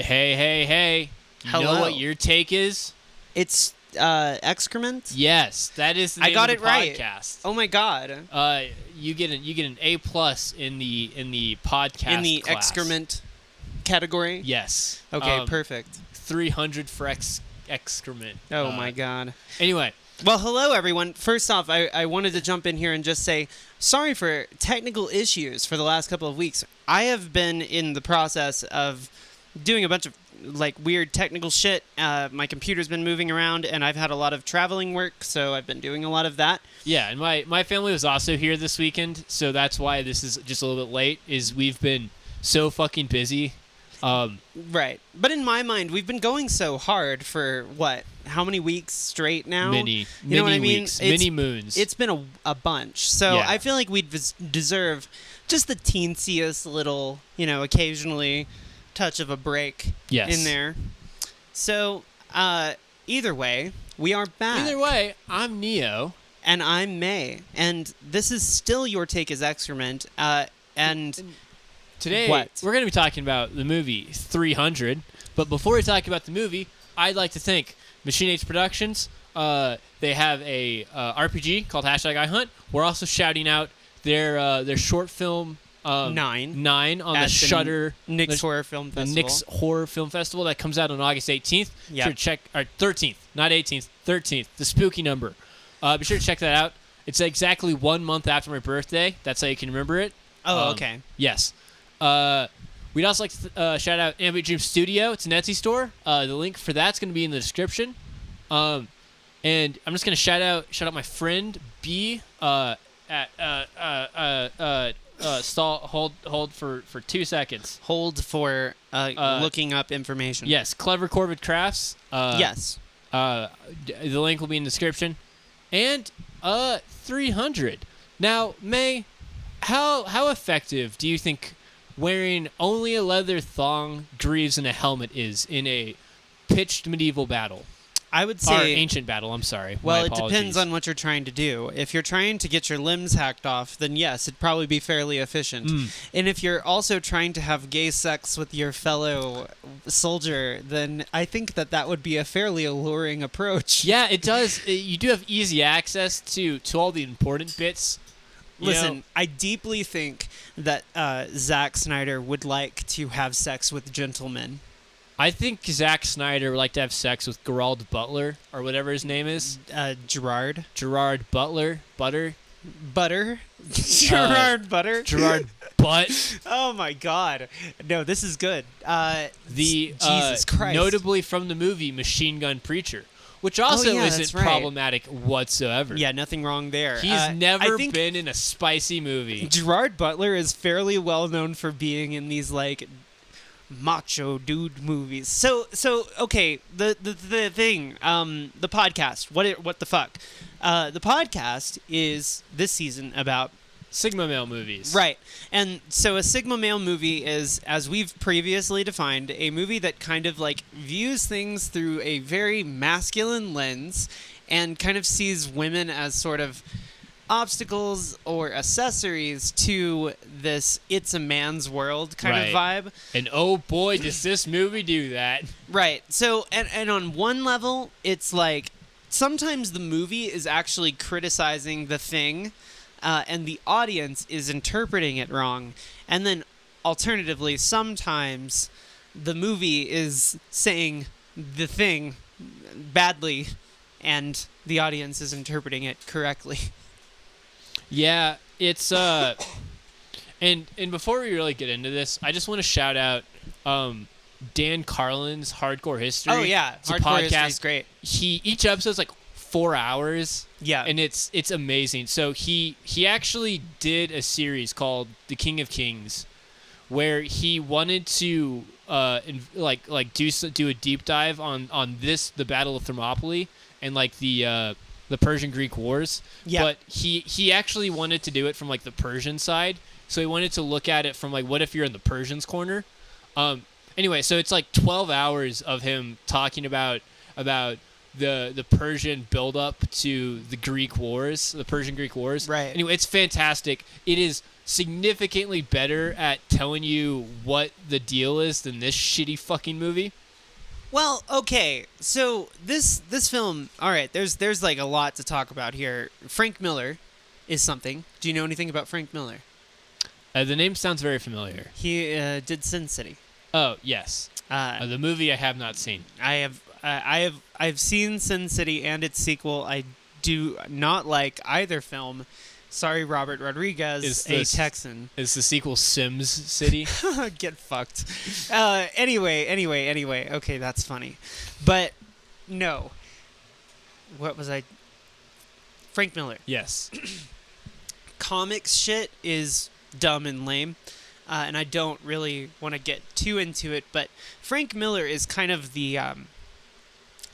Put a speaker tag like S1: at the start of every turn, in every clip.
S1: Hey. You
S2: Hello.
S1: know what your take is?
S2: It's Excrement?
S1: Yes, that is the name
S2: I got
S1: of the
S2: it right.
S1: podcast.
S2: Oh my god.
S1: You get an A+ in the podcast
S2: In the
S1: class.
S2: Excrement category?
S1: Yes.
S2: Okay, perfect.
S1: 300 for excrement.
S2: Oh my god.
S1: Anyway,
S2: Well, hello everyone. First off, I wanted to jump in here and just say sorry for technical issues for the last couple of weeks. I have been in the process of doing a bunch of weird technical shit. My computer's been moving around and I've had a lot of traveling work, so I've been doing a lot of that.
S1: yeah, and my family was also here this weekend, so that's why this is just a little bit late, is we've been so fucking busy.
S2: Right. But in my mind, we've been going so hard for how many weeks straight now?
S1: Many
S2: you know what I mean?
S1: weeks, many moons.
S2: It's been a bunch. So
S1: Yeah.
S2: I feel like we deserve just the teensiest little, occasionally touch of a break
S1: Yes.
S2: in there. So either way, we are back.
S1: Either way, I'm Neo.
S2: And I'm May. And this is still Your Take is Excrement. And
S1: Today,
S2: What?
S1: we're going to be talking about the movie 300. But before we talk about the movie, I'd like to thank Machine Age Productions. They have a RPG called #iHunt. We're also shouting out their short film
S2: Nine
S1: on
S2: at
S1: the Shudder
S2: Nick's Horror Film
S1: the
S2: Festival.
S1: Nick's Horror Film Festival that comes out on August 18th. Be
S2: Yep.
S1: sure to check, or 13th, not 18th, 13th, the spooky number. Be sure to check that out. It's exactly 1 month after my birthday. That's how you can remember it.
S2: Oh, okay.
S1: Yes. We'd also like to shout out Ambient Dream Studio. It's an Etsy store. The link for that's going to be in the description. And I'm just going to shout out my friend B at hold for 2 seconds.
S2: Hold for looking up information.
S1: Yes, Clever Corvid Crafts.
S2: Yes.
S1: The link will be in the description. And 300. Now, May, how effective do you think wearing only a leather thong, greaves, and a helmet is in a pitched medieval battle?
S2: I would
S1: Or
S2: say
S1: ancient battle, I'm sorry.
S2: well,
S1: My
S2: it depends
S1: apologies.
S2: on what you're trying to do. If you're trying to get your limbs hacked off, then yes, it'd probably be fairly efficient. And if you're also trying to have gay sex with your fellow soldier, then I think that would be a fairly alluring approach.
S1: Yeah, it does. You do have easy access to all the important bits.
S2: Listen, I deeply think that Zack Snyder would like to have sex with gentlemen.
S1: I think Zack Snyder would like to have sex with Gerald Butler, or whatever his name is.
S2: Gerard
S1: Butler? Butter?
S2: Gerard Butter?
S1: Gerard Butt.
S2: Oh my god. No, this is good. Jesus Christ.
S1: Notably from the movie Machine Gun Preacher, which also
S2: yeah,
S1: isn't
S2: that's right.
S1: problematic whatsoever.
S2: Yeah, nothing wrong there.
S1: He's never
S2: I think
S1: been in a spicy movie.
S2: Gerard Butler is fairly well known for being in these macho dude movies. So okay, the thing, the podcast. What the fuck? The podcast is this season about
S1: Sigma male movies.
S2: right. And so a Sigma male movie is, as we've previously defined, a movie that kind of views things through a very masculine lens and kind of sees women as sort of obstacles or accessories to this it's a man's world kind of vibe.
S1: And oh boy, does this movie do that.
S2: Right. So, and on one level, it's sometimes the movie is actually criticizing the thing, and the audience is interpreting it wrong. And then, alternatively, sometimes the movie is saying the thing badly, and the audience is interpreting it correctly.
S1: Yeah, it's and before we really get into this, I just want to shout out Dan Carlin's Hardcore History.
S2: Oh yeah,
S1: it's a
S2: Hardcore
S1: podcast.
S2: History is great.
S1: Each episode's 4 hours.
S2: Yeah,
S1: and it's amazing. So he actually did a series called The King of Kings, where he wanted to do a deep dive on the Battle of Thermopylae and the Persian Greek Wars.
S2: Yeah.
S1: But he actually wanted to do it from the Persian side. So he wanted to look at it from what if you're in the Persians' corner. Anyway, so it's 12 hours of him talking about the Persian buildup to the Greek Wars, the Persian Greek Wars.
S2: Right.
S1: Anyway, it's fantastic. It is significantly better at telling you what the deal is than this shitty fucking movie.
S2: Well, okay, so this film, all right, there's like a lot to talk about here. Frank Miller is something. Do you know anything about Frank Miller?
S1: The name sounds very familiar.
S2: He did Sin City.
S1: Oh yes, the movie I have not seen.
S2: I've seen Sin City and its sequel. I do not like either film. Sorry, Robert Rodriguez, a Texan.
S1: Is the sequel Sims City?
S2: Get fucked. Anyway. Okay, that's funny. But, no. What was I... Frank Miller.
S1: Yes.
S2: Comics shit is dumb and lame. And I don't really want to get too into it. But Frank Miller is kind of the...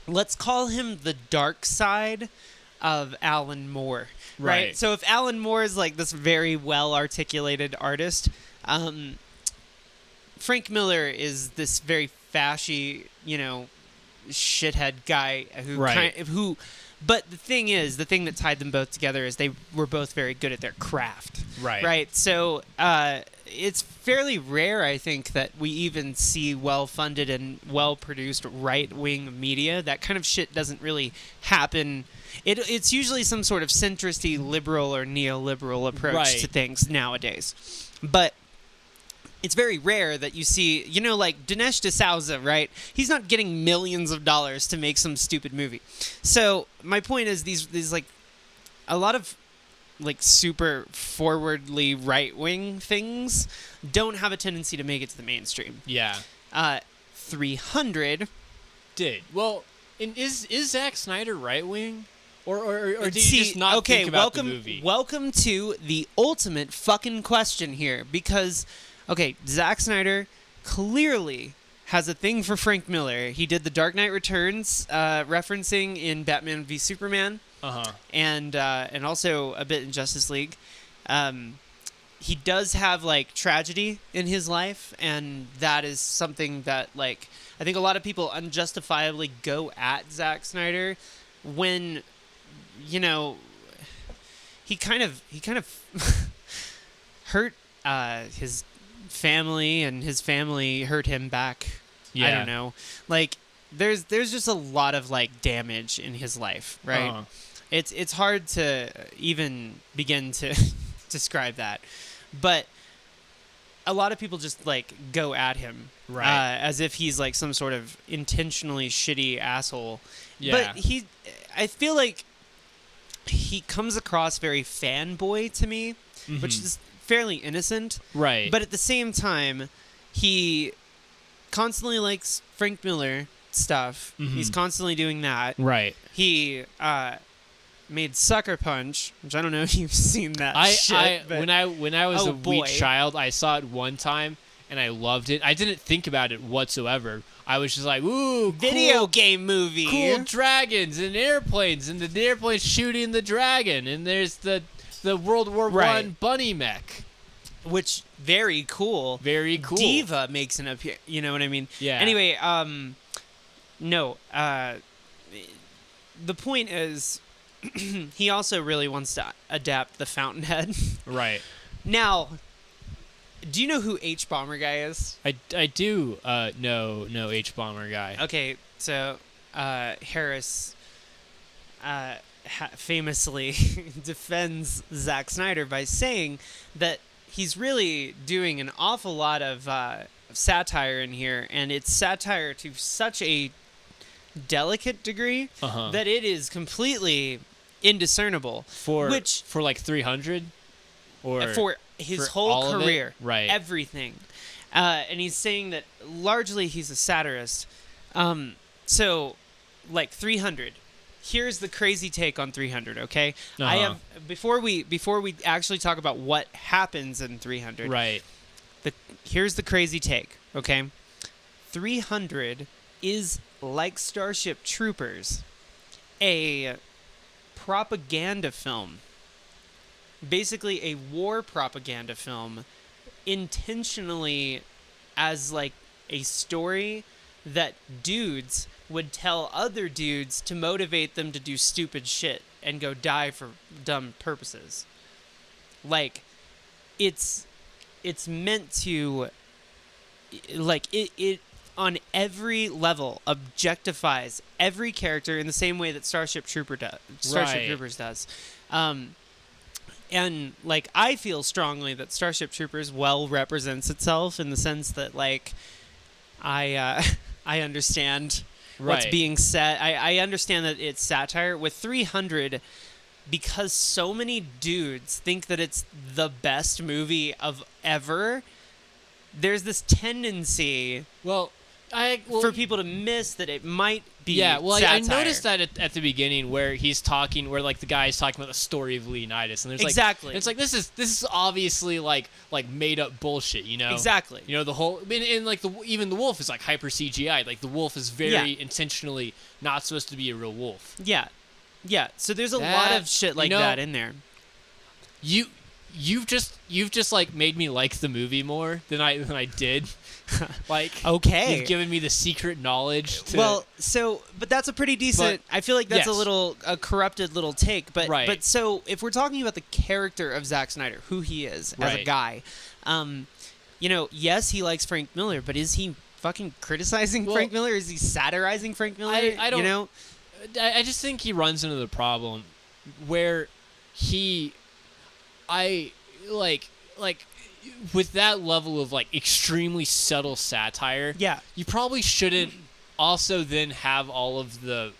S2: let's call him the dark side of Alan Moore. Right. So if Alan Moore is like this very well articulated artist, Frank Miller is this very fashy, shithead guy who but the thing that tied them both together is they were both very good at their craft. Right. So it's fairly rare, I think, that we even see well-funded and well-produced right-wing media. That kind of shit doesn't really happen. It's usually some sort of centristy liberal or neoliberal approach to things nowadays. But it's very rare that you see, like Dinesh D'Souza, right? He's not getting millions of dollars to make some stupid movie. So my point is these like a lot of like super forwardly right-wing things don't have a tendency to make it to the mainstream.
S1: Yeah.
S2: 300
S1: did. Well, is Zack Snyder right-wing? Or did you just not think about the movie?
S2: Welcome to the ultimate fucking question here. Because, okay, Zack Snyder clearly has a thing for Frank Miller. He did the Dark Knight Returns referencing in Batman v Superman.
S1: Uh-huh.
S2: And also a bit in Justice League. He does have, like, tragedy in his life. And that is something that, like, I think a lot of people unjustifiably go at Zack Snyder when... he kind of hurt his family, and his family hurt him back. Yeah. I don't know. Like, there's just a lot of like damage in his life, right? Uh-huh. It's hard to even begin to describe that, but a lot of people just like go at him,
S1: right?
S2: As if he's like some sort of intentionally shitty asshole.
S1: Yeah.
S2: But I feel like he comes across very fanboy to me, which is fairly innocent.
S1: Right.
S2: But at the same time, he constantly likes Frank Miller stuff. Mm-hmm. He's constantly doing that.
S1: Right.
S2: He made Sucker Punch, which I don't know if you've seen that shit.
S1: When I was a wee child, I saw it one time and I loved it. I didn't think about it whatsoever. I was just like, ooh,
S2: video game movie.
S1: Cool dragons and airplanes, and the airplane's shooting the dragon, and there's the World War I bunny mech.
S2: Which, very cool.
S1: Very cool.
S2: Diva makes an appearance, you know what I mean?
S1: Yeah.
S2: Anyway, no, the point is, he also really wants to adapt the Fountainhead.
S1: Right.
S2: Now, do you know who H-Bomber Guy is?
S1: I do know H-Bomber Guy.
S2: Okay, so Harris famously defends Zack Snyder by saying that he's really doing an awful lot of satire in here, and it's satire to such a delicate degree that it is completely indiscernible.
S1: For like 300? Or
S2: for his whole career,
S1: right?
S2: Everything, and he's saying that largely he's a satirist. So, like 300. Here's the crazy take on 300. Okay, I have before we actually talk about what happens in 300.
S1: Right.
S2: Here's the crazy take. Okay, 300 is like Starship Troopers, a propaganda film. Basically a war propaganda film, intentionally as like a story that dudes would tell other dudes to motivate them to do stupid shit and go die for dumb purposes. Like, it's meant to, like, it on every level objectifies every character in the same way that Starship Troopers does. And like, I feel strongly that Starship Troopers well represents itself in the sense that, like, I understand what's being said. I understand that it's satire. With 300, because so many dudes think that it's the best movie of ever, there's this tendency for people to miss that it might be satire.
S1: I noticed that at the beginning where he's talking, where like the guy's talking about the story of Leonidas, and there's
S2: exactly,
S1: and it's like this is obviously like made up bullshit, you know?
S2: Exactly.
S1: You know, the whole and like even the wolf is like hyper CGI. Like the wolf is very intentionally not supposed to be a real wolf.
S2: Yeah. So there's a lot of shit like that in there.
S1: You've just like made me like the movie more than I did. Like,
S2: okay,
S1: you've given me the secret knowledge.
S2: But that's a pretty decent. I feel like that's a corrupted little take. But so if we're talking about the character of Zack Snyder, who he is as a guy, yes, he likes Frank Miller, but is he fucking criticizing Frank Miller? Is he satirizing Frank Miller?
S1: I don't. I just think he runs into the problem where with that level of like extremely subtle satire, you probably shouldn't also then have all of the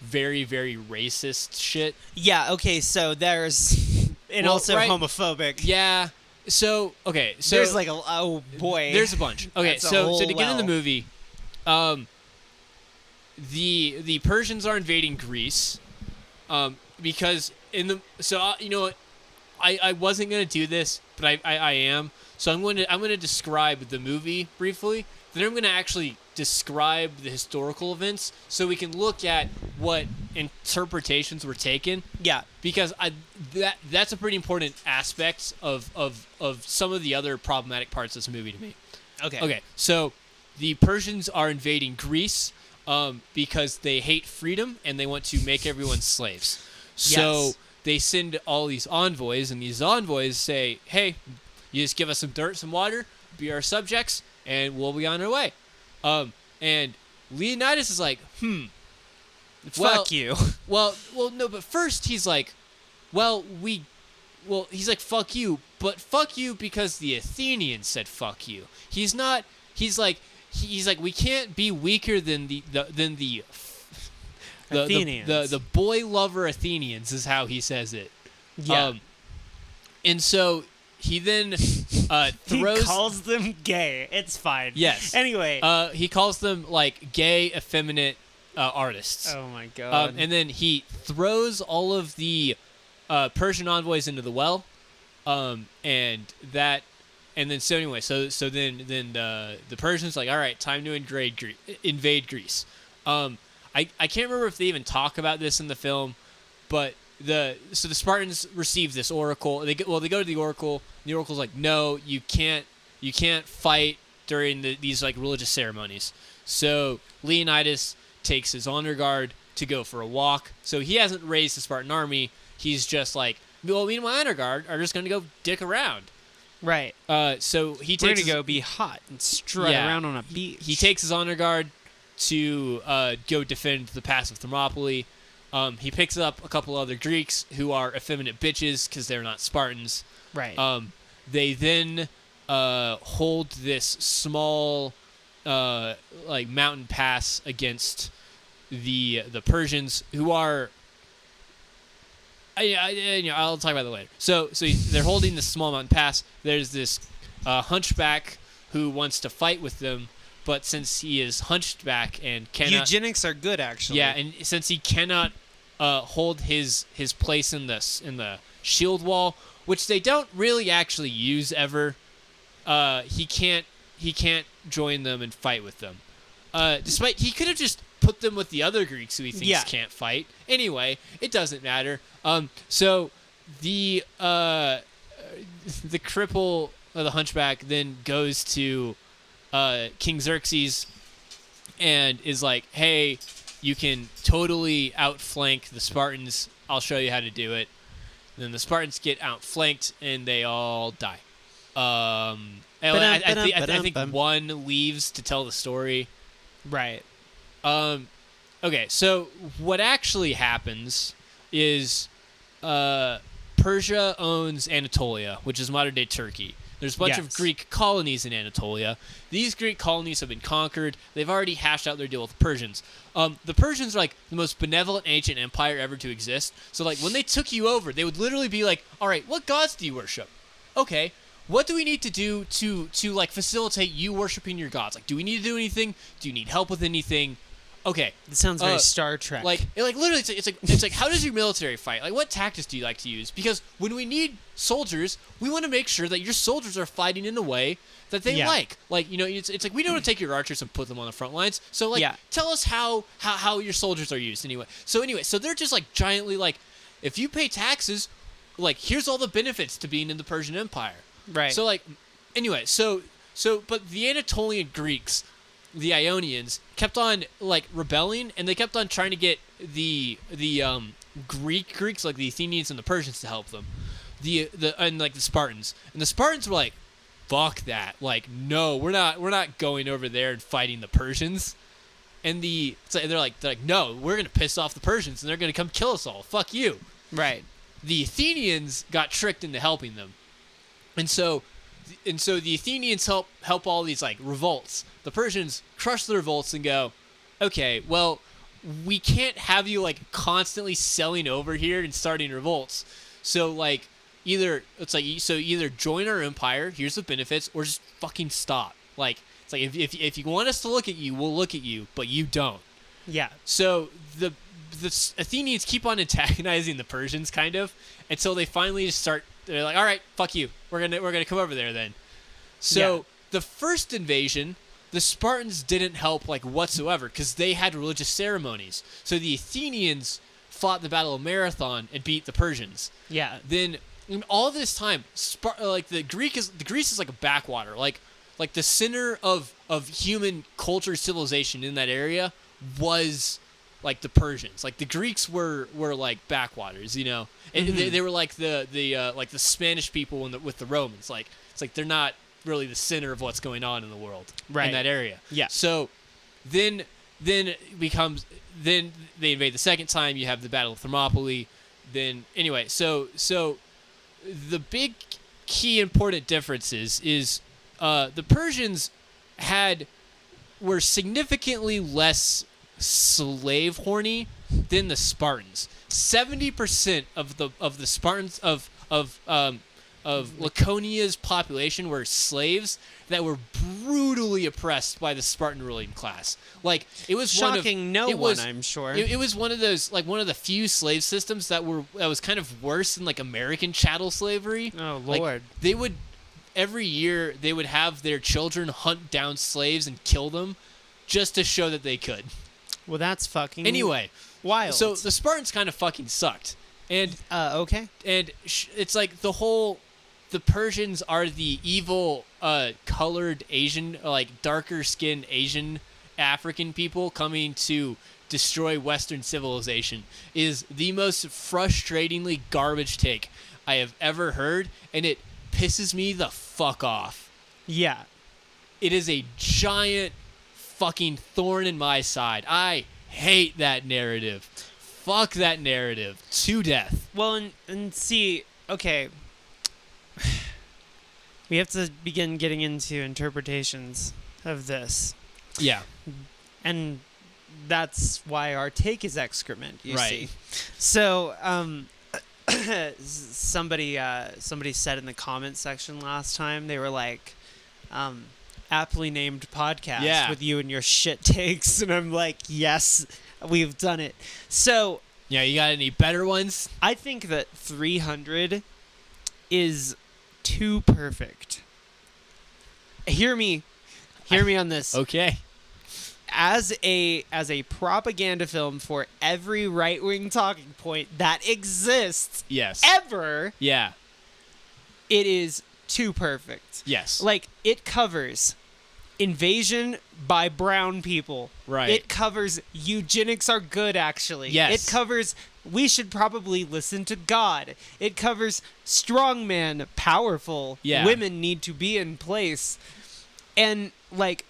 S1: very, very racist shit.
S2: Yeah, okay, so there's also homophobic.
S1: Yeah. So
S2: there's like oh boy.
S1: There's a bunch. Okay, so to get in the movie, the Persians are invading Greece, because you know what, I wasn't gonna do this, but I am. So I'm gonna describe the movie briefly. Then I'm gonna actually describe the historical events, so we can look at what interpretations were taken.
S2: Yeah.
S1: Because that's a pretty important aspect of some of the other problematic parts of this movie to me. Okay. So the Persians are invading Greece, because they hate freedom and they want to make everyone slaves. So they send all these envoys, and these envoys say, hey, you just give us some dirt, some water, be our subjects, and we'll be on our way. And Leonidas is like,
S2: fuck you.
S1: Well, no, but first he's like, he's like, fuck you, but fuck you because the Athenians said fuck you. He's like, we can't be weaker than the
S2: Athenians.
S1: The boy lover Athenians is how he says it.
S2: Yeah.
S1: And so he then throws.
S2: He calls them gay. It's fine.
S1: Yes.
S2: Anyway.
S1: He calls them like gay, effeminate artists.
S2: Oh my god.
S1: And then he throws all of the Persian envoys into the well. And then the Persians like, all right, time to invade Greece. I can't remember if they even talk about this in the film, but the Spartans receive this oracle. They go to the oracle. And the oracle's like, no, you can't fight during these like religious ceremonies. So Leonidas takes his honor guard to go for a walk. So he hasn't raised the Spartan army. He's just like, well, me and my honor guard are just gonna go dick around.
S2: Right.
S1: So we're
S2: gonna go be hot and strut around on a beach.
S1: He takes his honor guard to go defend the pass of Thermopylae. He picks up a couple other Greeks who are effeminate bitches because they're not Spartans.
S2: Right.
S1: They then hold this small like mountain pass against the Persians, who are. I'll talk about that later. So they're holding this small mountain pass. There's this hunchback who wants to fight with them, but since he is hunchback and cannot...
S2: Eugenics are good, actually.
S1: Yeah, and since he cannot hold his place in the shield wall, which they don't really actually use ever, he can't join them and fight with them. Despite he could have just put them with the other Greeks who he thinks can't fight. Anyway, it doesn't matter. So the cripple, the hunchback, then goes to King Xerxes and is like, hey, you can totally outflank the Spartans. I'll show you how to do it. Then the Spartans get outflanked and they all die. I think one leaves to tell the story.
S2: Right.
S1: Okay, so what actually happens is Persia owns Anatolia, which is modern-day Turkey. There's a bunch of Greek colonies in Anatolia. These Greek colonies have been conquered. They've already hashed out their deal with the Persians. The Persians are like the most benevolent ancient empire ever to exist. So like when they took you over, they would literally be like, all right, what gods do you worship? Okay, what do we need to do to like facilitate you worshiping your gods? Like, do we need to do anything? Do you need help with anything? Okay,
S2: this sounds very Star Trek.
S1: Like literally, it's like how does your military fight? Like, what tactics do you like to use? Because when we need soldiers, we want to make sure that your soldiers are fighting in a way that they like. Like, you know, it's like we don't want to take your archers and put them on the front lines. So like, tell us how your soldiers are used anyway. So they're just like giantly like, if you pay taxes, like here's all the benefits to being in the Persian Empire.
S2: Right.
S1: So like, anyway, but the Anatolian Greeks, the Ionians, kept on like rebelling, and they kept on trying to get the Greeks like the Athenians and the Persians to help them, and like the Spartans, and the Spartans were like, fuck that, like no, we're not going over there and fighting the Persians, and they're like no, we're gonna piss off the Persians and they're gonna come kill us all, fuck you.
S2: Right.
S1: The Athenians got tricked into helping them, and so the Athenians help all these like revolts. The Persians crush the revolts and go, okay, well, we can't have you like constantly selling over here and starting revolts. So like either join our empire, here's the benefits, or just fucking stop. Like it's like if you want us to look at you, we'll look at you, but you don't.
S2: Yeah.
S1: So the Athenians keep on antagonizing the Persians kind of until they finally just start. They're like, all right, fuck you. We're gonna come over there then. So the first invasion, the Spartans didn't help like whatsoever because they had religious ceremonies. So the Athenians fought the Battle of Marathon and beat the Persians.
S2: Yeah.
S1: Then in all this time, Greece is like a backwater. Like the center of human culture, civilization in that area was like the Persians. Like the Greeks were like backwaters, you know. And they were like the Spanish people with the Romans. Like it's like they're not really the center of what's going on in the world in that area. Yeah. So then they invade the second time. You have the Battle of Thermopylae. Then anyway, so the big key important differences is the Persians were significantly less slave horny than the Spartans. 70% of the Spartans of Laconia's population were slaves that were brutally oppressed by the Spartan ruling class. Like it was
S2: shocking. I'm sure
S1: it was one of those, like one of the few slave systems that was kind of worse than like American chattel slavery.
S2: Oh Lord!
S1: Like, they would every year they would have their children hunt down slaves and kill them just to show that they could.
S2: Well, that's fucking
S1: wild. So the Spartans kind of fucking sucked. And
S2: okay.
S1: And it's like the Persians are the evil colored Asian, like darker skinned Asian African people coming to destroy Western civilization is the most frustratingly garbage take I have ever heard, and it pisses me the fuck off.
S2: Yeah. It
S1: is a giant fucking thorn in my side. I hate that narrative. Fuck that narrative to death.
S2: Well, and see, okay, we have to begin getting into interpretations of this.
S1: Yeah.
S2: And that's why our take is excrement, you
S1: right.
S2: see. So, somebody said in the comment section last time, they were like, aptly named podcast with you and your shit takes, and I'm like, yes, we've done it. So
S1: yeah, you got any better ones?
S2: I think that 300 is too perfect. Hear me on this.
S1: Okay.
S2: As a propaganda film for every right-wing talking point that exists ever,
S1: it
S2: is too perfect.
S1: Yes.
S2: Like, it covers invasion by brown people.
S1: Right.
S2: It covers eugenics are good, actually.
S1: Yes.
S2: It covers we should probably listen to God. It covers strongman, powerful.
S1: Yeah.
S2: Women need to be in place. And, like,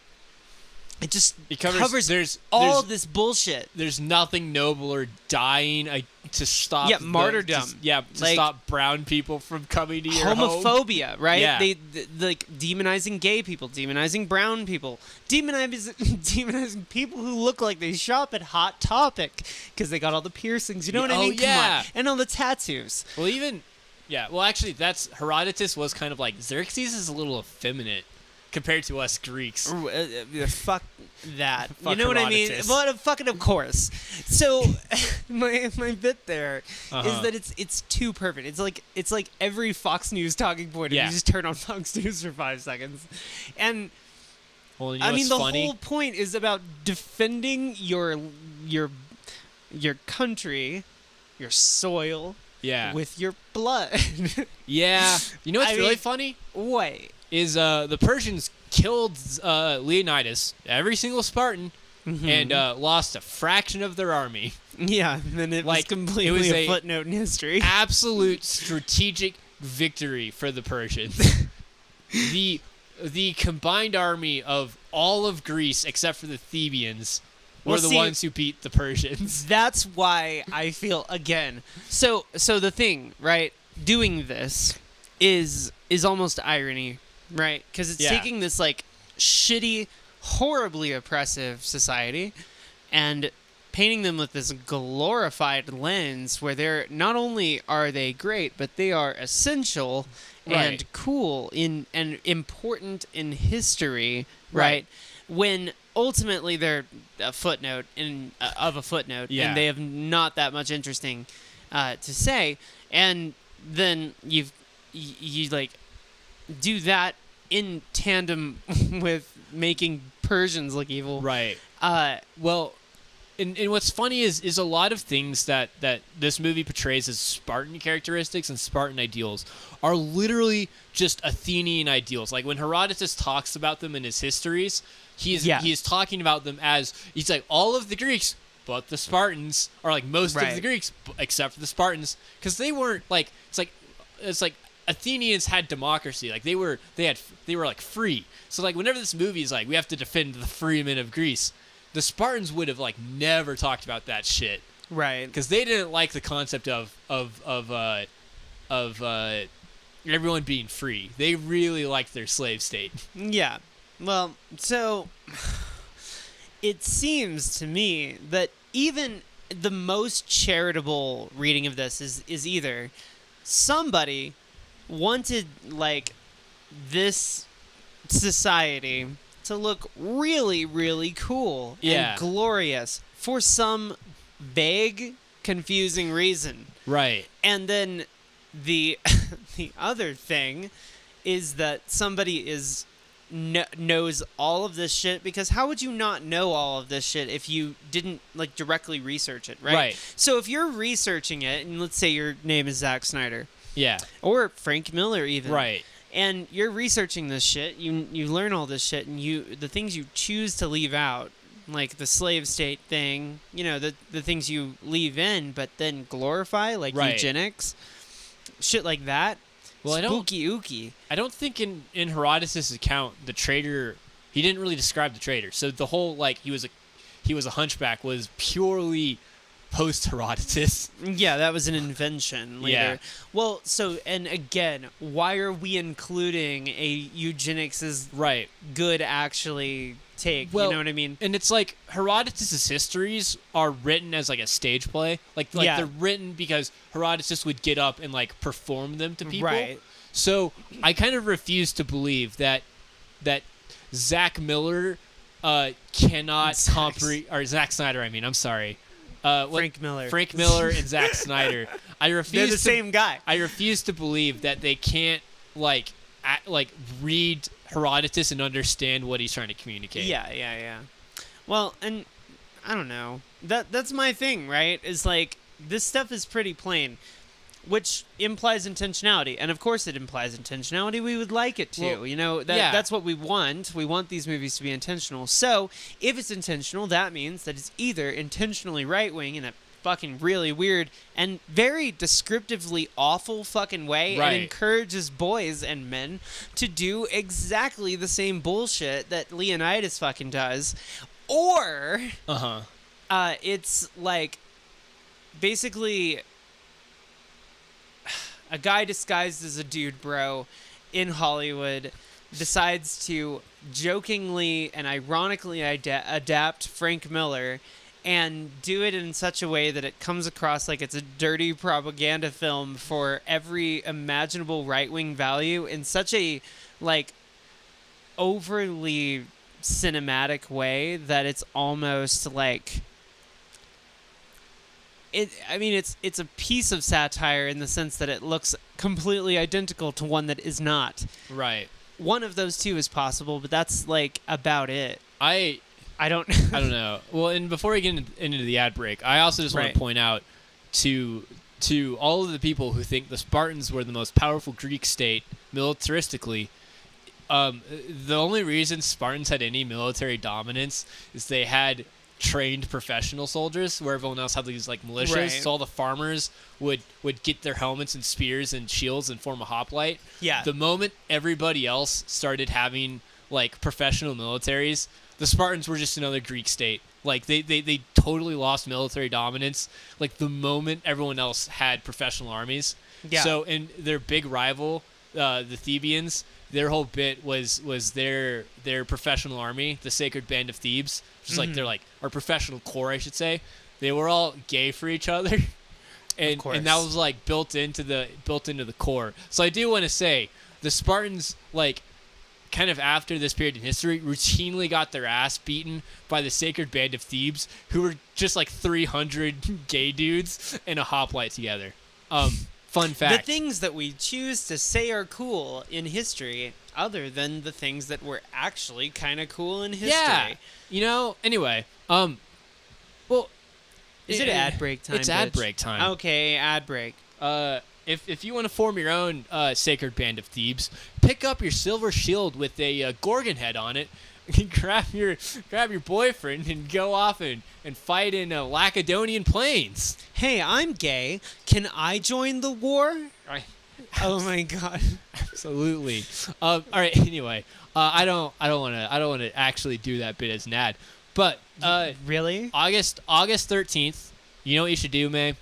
S2: it just covers
S1: there's
S2: all this bullshit.
S1: There's nothing nobler dying to stop
S2: martyrdom.
S1: to
S2: Like,
S1: stop brown people from coming to your home.
S2: Homophobia, right?
S1: Yeah.
S2: They like demonizing gay people, demonizing brown people, demonizing people who look like they shop at Hot Topic because they got all the piercings. You know what I mean? Come on. And all the tattoos.
S1: Well, actually, Herodotus was kind of like Xerxes is a little effeminate compared to us Greeks.
S2: Fuck that.
S1: Fuck
S2: you know what I mean?
S1: Herodotus.
S2: Well, fucking of course. So my bit there is that it's too perfect. It's like every Fox News talking point.
S1: Yeah.
S2: You just turn on Fox News for 5 seconds, and
S1: Well, you know
S2: I mean the
S1: funny?
S2: whole point is about defending your country, your soil,
S1: Yeah.
S2: with your blood.
S1: Yeah. You know what's really funny?
S2: Wait.
S1: Is the Persians killed Leonidas, every single Spartan, and lost a fraction of their army.
S2: Yeah, and then it was completely a footnote in history.
S1: Absolute strategic victory for the Persians. the combined army of all of Greece, except for the Thebians, were the ones who beat the Persians.
S2: That's why I feel, again, so the thing, right, doing this is almost irony, right? Because it's taking this, like, shitty, horribly oppressive society and painting them with this glorified lens where they're not only are they great, but they are essential and cool and important in history, right? When ultimately they're a footnote of a footnote, and they have not that much interesting to say, and then you like do that in tandem with making Persians look evil,
S1: right? Well, and what's funny is a lot of things that this movie portrays as Spartan characteristics and Spartan ideals are literally just Athenian ideals. Like when Herodotus talks about them in his histories, he's talking about them as he's like all of the Greeks but the Spartans, or like most of the Greeks except for the Spartans, because they weren't like it's like Athenians had democracy, like they were like free. So like whenever this movie is like we have to defend the free men of Greece, the Spartans would have like never talked about that shit,
S2: right?
S1: Because they didn't like the concept of everyone being free. They really liked their slave state.
S2: Yeah. Well, so it seems to me that even the most charitable reading of this is either somebody wanted like this society to look really, really cool and glorious for some vague, confusing reason.
S1: Right.
S2: And then the other thing is that somebody knows all of this shit, because how would you not know all of this shit if you didn't like directly research it, right?
S1: Right.
S2: So if you're researching it, and let's say your name is Zack Snyder.
S1: Yeah.
S2: Or Frank Miller even.
S1: Right.
S2: And you're researching this shit, you learn all this shit, and the things you choose to leave out, like the slave state thing, the things you leave in but then glorify, like eugenics, shit like that.
S1: Well,
S2: spooky ooky.
S1: I don't think in Herodotus' account the traitor, he didn't really describe the traitor. So the whole like he was a hunchback was purely post Herodotus.
S2: Yeah, that was an invention later.
S1: Yeah.
S2: Well, so, and again, why are we including a eugenics is good actually take?
S1: Well,
S2: you know what I mean?
S1: And it's like Herodotus' histories are written as like a stage play. Like they're written because Herodotus would get up and like perform them to people.
S2: Right.
S1: So I kind of refuse to believe that Zack Miller cannot comprehend, or Zack Snyder, I mean, I'm sorry.
S2: Frank Miller
S1: and Zack Snyder. They're the
S2: same guy.
S1: I refuse to believe that they can't like read Herodotus and understand what he's trying to communicate.
S2: Yeah. Well, and I don't know. That's my thing, right? Is like this stuff is pretty plain. which implies intentionality. And of course it implies intentionality. We would like it to.
S1: Well,
S2: That's what we want. We want these movies to be intentional. So if it's intentional, that means that it's either intentionally right-wing in a fucking really weird and very descriptively awful fucking way,
S1: Right.
S2: and encourages boys and men to do exactly the same bullshit that Leonidas fucking does, or it's like basically a guy disguised as a dude bro in Hollywood decides to jokingly and ironically adapt Frank Miller and do it in such a way that it comes across like it's a dirty propaganda film for every imaginable right-wing value in such a like overly cinematic way that it's almost like it's a piece of satire in the sense that it looks completely identical to one that is not.
S1: Right.
S2: One of those two is possible, but that's like about it. I don't
S1: know. Well, and before we get into the ad break, I also just want to point out to all of the people who think the Spartans were the most powerful Greek state militaristically. The only reason Spartans had any military dominance is they had trained professional soldiers, where everyone else had these like militias.
S2: Right.
S1: So all the farmers would get their helmets and spears and shields and form a hoplite.
S2: Yeah.
S1: The moment everybody else started having like professional militaries, the Spartans were just another Greek state. Like they totally lost military dominance like the moment everyone else had professional armies.
S2: Yeah.
S1: So in their big rival, the Thebians, their whole bit was their professional army, the Sacred Band of Thebes, which is like they're like our professional corps, I should say. They were all gay for each other, and that was like built into the core. So I do want to say the Spartans, like kind of after this period in history, routinely got their ass beaten by the Sacred Band of Thebes, who were just like 300 gay dudes in a hoplite together. Fun fact.
S2: The things that we choose to say are cool in history, other than the things that were actually kind of cool in history.
S1: Yeah. You know, anyway, well,
S2: is it ad break time?
S1: It's ad break time.
S2: Okay, ad break.
S1: If you want to form your own Sacred Band of Thebes, pick up your silver shield with a Gorgon head on it, and grab your boyfriend and go off and fight in Lacedemonian plains.
S2: Hey, I'm gay. Can I join the war? Oh my god.
S1: Absolutely. All right. Anyway, I don't want to actually do that bit as an ad, but
S2: really?
S1: August 13th. You know what you should do, May?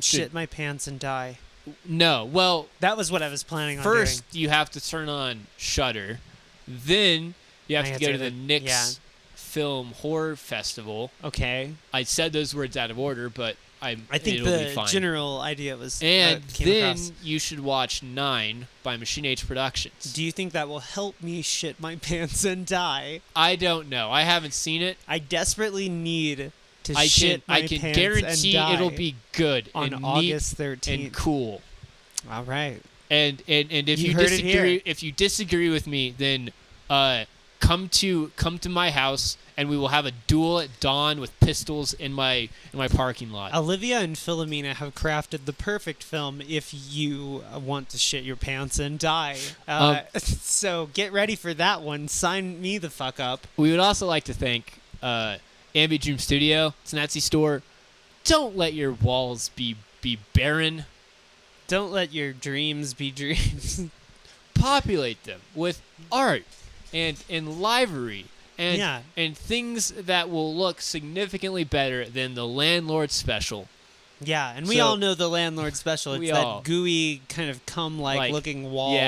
S2: Shit my pants and die.
S1: No. Well,
S2: that was what I was planning on doing.
S1: First, you have to turn on Shudder. Then you have to go to the Knicks Film Horror Festival.
S2: Okay.
S1: I said those words out of order, but I
S2: think the general idea was.
S1: And then
S2: across.
S1: you should watch 9 by Machine Age Productions.
S2: Do you think that will help me shit my pants and die?
S1: I don't know. I haven't seen it.
S2: I desperately need to
S1: I
S2: shit my
S1: can
S2: pants
S1: guarantee
S2: and die
S1: it'll be good
S2: on
S1: and
S2: August
S1: neat
S2: 13th
S1: and cool.
S2: All right.
S1: And if you disagree with me, then come to my house and we will have a duel at dawn with pistols in my parking lot.
S2: Olivia and Philomena have crafted the perfect film if you want to shit your pants and die. So get ready for that one. Sign me the fuck up.
S1: We would also like to thank Ambient Dream Studio. It's an Etsy store. Don't let your walls be barren.
S2: Don't let your dreams be dreams.
S1: Populate them with art and livery and things that will look significantly better than the Landlord Special.
S2: Yeah, and we all know the Landlord Special. It's that gooey kind of cum-like looking wall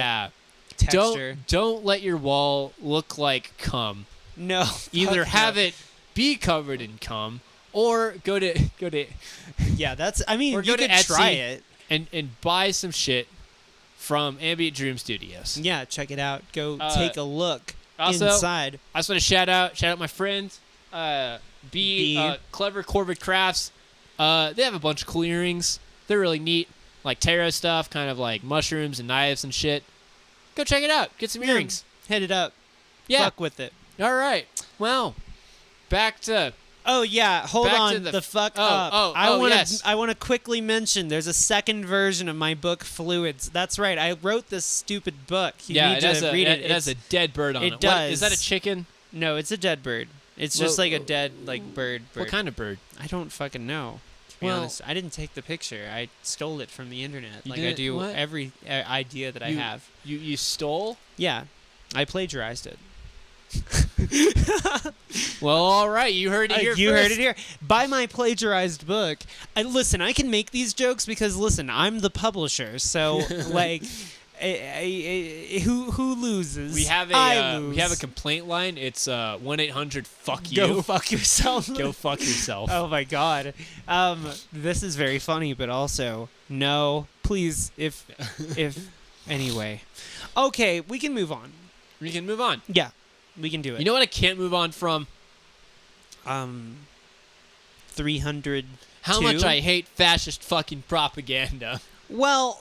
S2: texture.
S1: Don't let your wall look like cum.
S2: No.
S1: Either have it be covered in cum or go to
S2: yeah, that's you
S1: go
S2: could
S1: to Etsy
S2: try it
S1: and buy some shit from Ambient Dream Studios.
S2: Yeah, check it out. Go take a look
S1: also,
S2: inside.
S1: I just want to shout out my friends, Clever Corvid Crafts. They have a bunch of cool earrings. They're really neat, like tarot stuff, kind of like mushrooms and knives and shit. Go check it out. Get some earrings.
S2: Hit it up.
S1: Yeah.
S2: Fuck with it.
S1: All right. Well, back to
S2: Oh yeah, hold
S1: Back to
S2: on.
S1: the-
S2: The fuck
S1: oh,
S2: up.
S1: oh,
S2: I
S1: oh,
S2: want to.
S1: yes.
S2: I want to quickly mention there's a second version of my book, Fluids. That's right. I wrote this stupid book. You need
S1: it
S2: to
S1: has a
S2: read it.
S1: it has a dead bird on it.
S2: it
S1: What, is that a
S2: does.
S1: chicken?
S2: No, it's a dead bird. It's
S1: Well,
S2: just like a dead bird.
S1: What kind of bird?
S2: I don't fucking know. To be
S1: Well-
S2: honest, I didn't take the picture. I stole it from the internet,
S1: You
S2: like I
S1: didn't-
S2: do
S1: what?
S2: every idea that I have.
S1: You stole?
S2: Yeah, I plagiarized it.
S1: Well, all right. You heard it here
S2: You
S1: first.
S2: heard it here. Buy my plagiarized book. Listen, I can make these jokes because, listen, I'm the publisher. So, like, who loses?
S1: We have
S2: I
S1: a
S2: lose.
S1: we have a complaint line. It's 1-800-fuck you.
S2: Go fuck yourself.
S1: Go fuck yourself.
S2: Oh my god. This is very funny, but also no. Please, if anyway. Okay, we can move on.
S1: We can move on.
S2: Yeah, we can do it.
S1: You know what I can't move on from?
S2: 300.
S1: How much I hate fascist fucking propaganda.
S2: Well,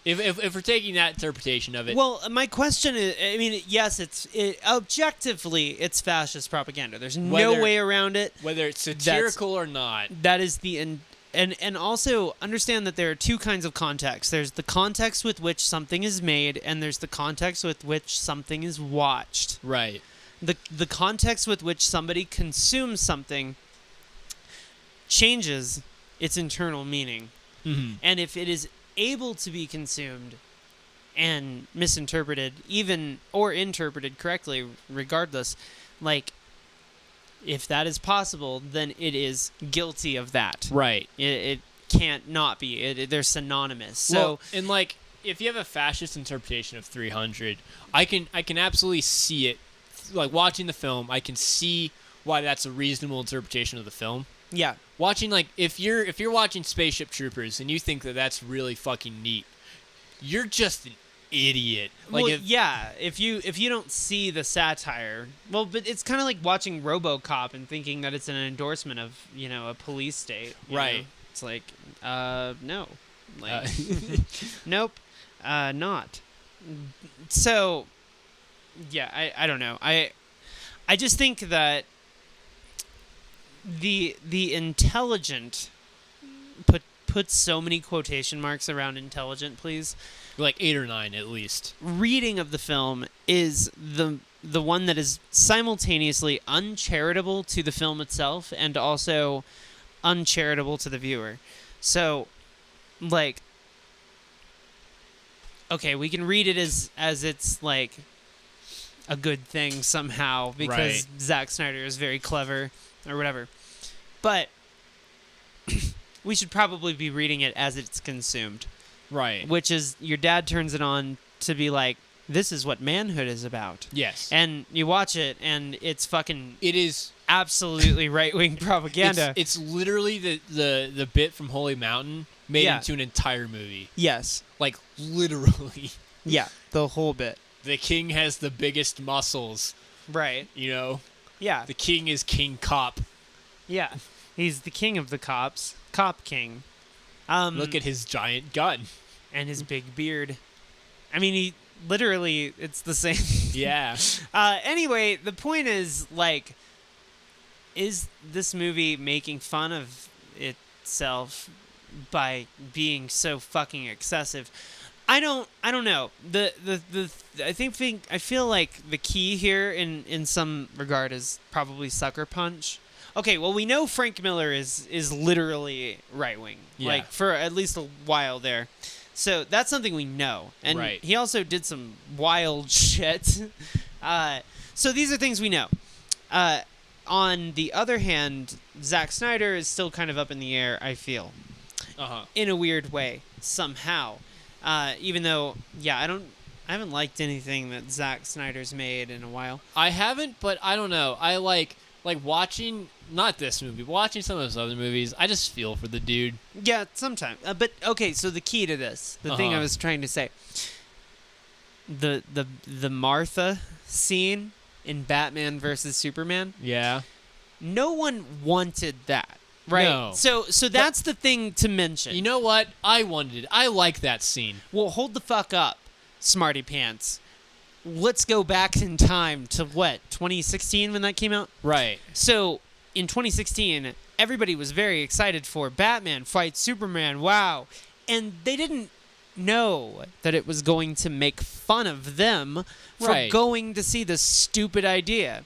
S1: If we're taking that interpretation of it,
S2: well, my question is, I mean, yes, objectively, it's fascist propaganda. There's no
S1: Whether-
S2: way around it.
S1: whether it's satirical or not,
S2: That is and also understand that there are two kinds of context. There's the context with which something is made, and there's the context with which something is watched.
S1: right?
S2: The context with which somebody consumes something changes its internal meaning.
S1: Mm-hmm.
S2: And if it is able to be consumed and misinterpreted, even or interpreted correctly, regardless, like, if that is possible, then it is guilty of that.
S1: Right.
S2: It can't not be. They're synonymous. So,
S1: Well, and like, if you have a fascist interpretation of 300, I can absolutely see it. Like, watching the film, I can see why that's a reasonable interpretation of the film.
S2: yeah.
S1: Watching, like, if you're watching Spaceship Troopers and you think that that's really fucking neat, you're just an idiot. Like,
S2: Well, yeah, if you don't see the satire, well, but it's kind of like watching RoboCop and thinking that it's an endorsement of, a police state. you
S1: Right.
S2: know? It's like, no. Like, nope, not. So, yeah, I don't know. I just think that the intelligent, put so many quotation marks around intelligent, please.
S1: like 8 or 9 at least.
S2: Reading of the film is the one that is simultaneously uncharitable to the film itself and also uncharitable to the viewer. So, like, okay, we can read it as it's like a good thing somehow because
S1: Right.
S2: Zack Snyder is very clever or whatever. But we should probably be reading it as it's consumed.
S1: Right.
S2: Which is, your dad turns it on to be like, this is what manhood is about.
S1: Yes.
S2: And you watch it, and it's fucking
S1: It is
S2: absolutely right-wing propaganda.
S1: It's literally the bit from Holy Mountain made
S2: Yeah.
S1: into an entire movie.
S2: Yes.
S1: Like, literally.
S2: Yeah, the whole bit.
S1: The king has the biggest muscles,
S2: Right.
S1: you know?
S2: Yeah.
S1: The king is King Cop.
S2: Yeah. He's the king of the cops. Cop king.
S1: Look at his giant gun.
S2: And his big beard. I mean, he literally, it's the same.
S1: Yeah.
S2: Anyway, the point is, like, is this movie making fun of itself by being so fucking excessive? I don't know. I feel like the key here in some regard is probably Sucker Punch. Okay, well, we know Frank Miller is literally right wing,
S1: Yeah.
S2: like, for at least a while there. So that's something we know. And
S1: Right.
S2: he also did some wild shit. So these are things we know. On the other hand, Zack Snyder is still kind of up in the air, I feel,
S1: Uh-huh.
S2: in a weird way, somehow. Even though, yeah, I haven't liked anything that Zack Snyder's made in a while.
S1: I haven't, but I don't know. I like watching, not this movie, but watching some of those other movies. I just feel for the dude.
S2: Yeah, sometimes. But okay, so the key to this, the thing I was trying to say, the Martha scene in Batman versus Superman,
S1: Yeah.
S2: no one wanted that, right?
S1: No.
S2: So that's the thing to mention.
S1: You know what? I wanted it. I like that scene.
S2: Well, hold the fuck up, smarty pants. Let's go back in time to what, 2016 when that came out?
S1: Right.
S2: So in 2016, everybody was very excited for Batman fights Superman. Wow. And they didn't know that it was going to make fun of them for
S1: Right.
S2: going to see this stupid idea.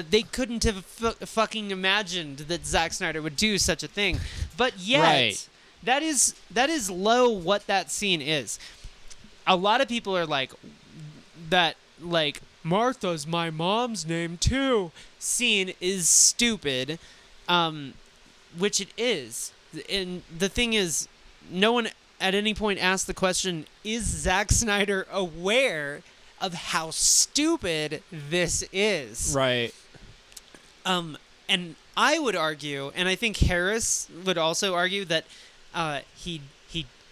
S2: They couldn't have fucking imagined that Zack Snyder would do such a thing. But yet,
S1: Right.
S2: that is low what that scene is. A lot of people are like, that, like, Martha's my mom's name too scene is stupid, which it is. And the thing is, no one at any point asked the question, is Zack Snyder aware of how stupid this is?
S1: Right.
S2: And I would argue, and I think Harris would also argue, that he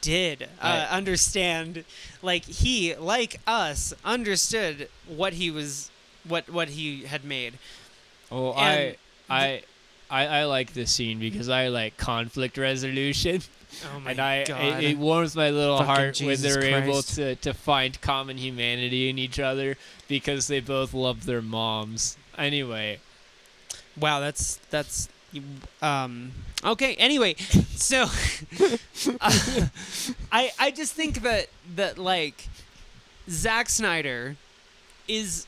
S2: did understand, like, he, like us, understood what he was, what he had made.
S1: Oh,
S2: And
S1: I like this scene because I like conflict resolution.
S2: Oh my
S1: And
S2: God.
S1: it warms my little
S2: Fucking
S1: heart when
S2: Jesus
S1: they're able
S2: Christ.
S1: to find common humanity in each other because they both love their moms. Anyway,
S2: Wow, that's okay. Anyway, so I just think that like Zack Snyder is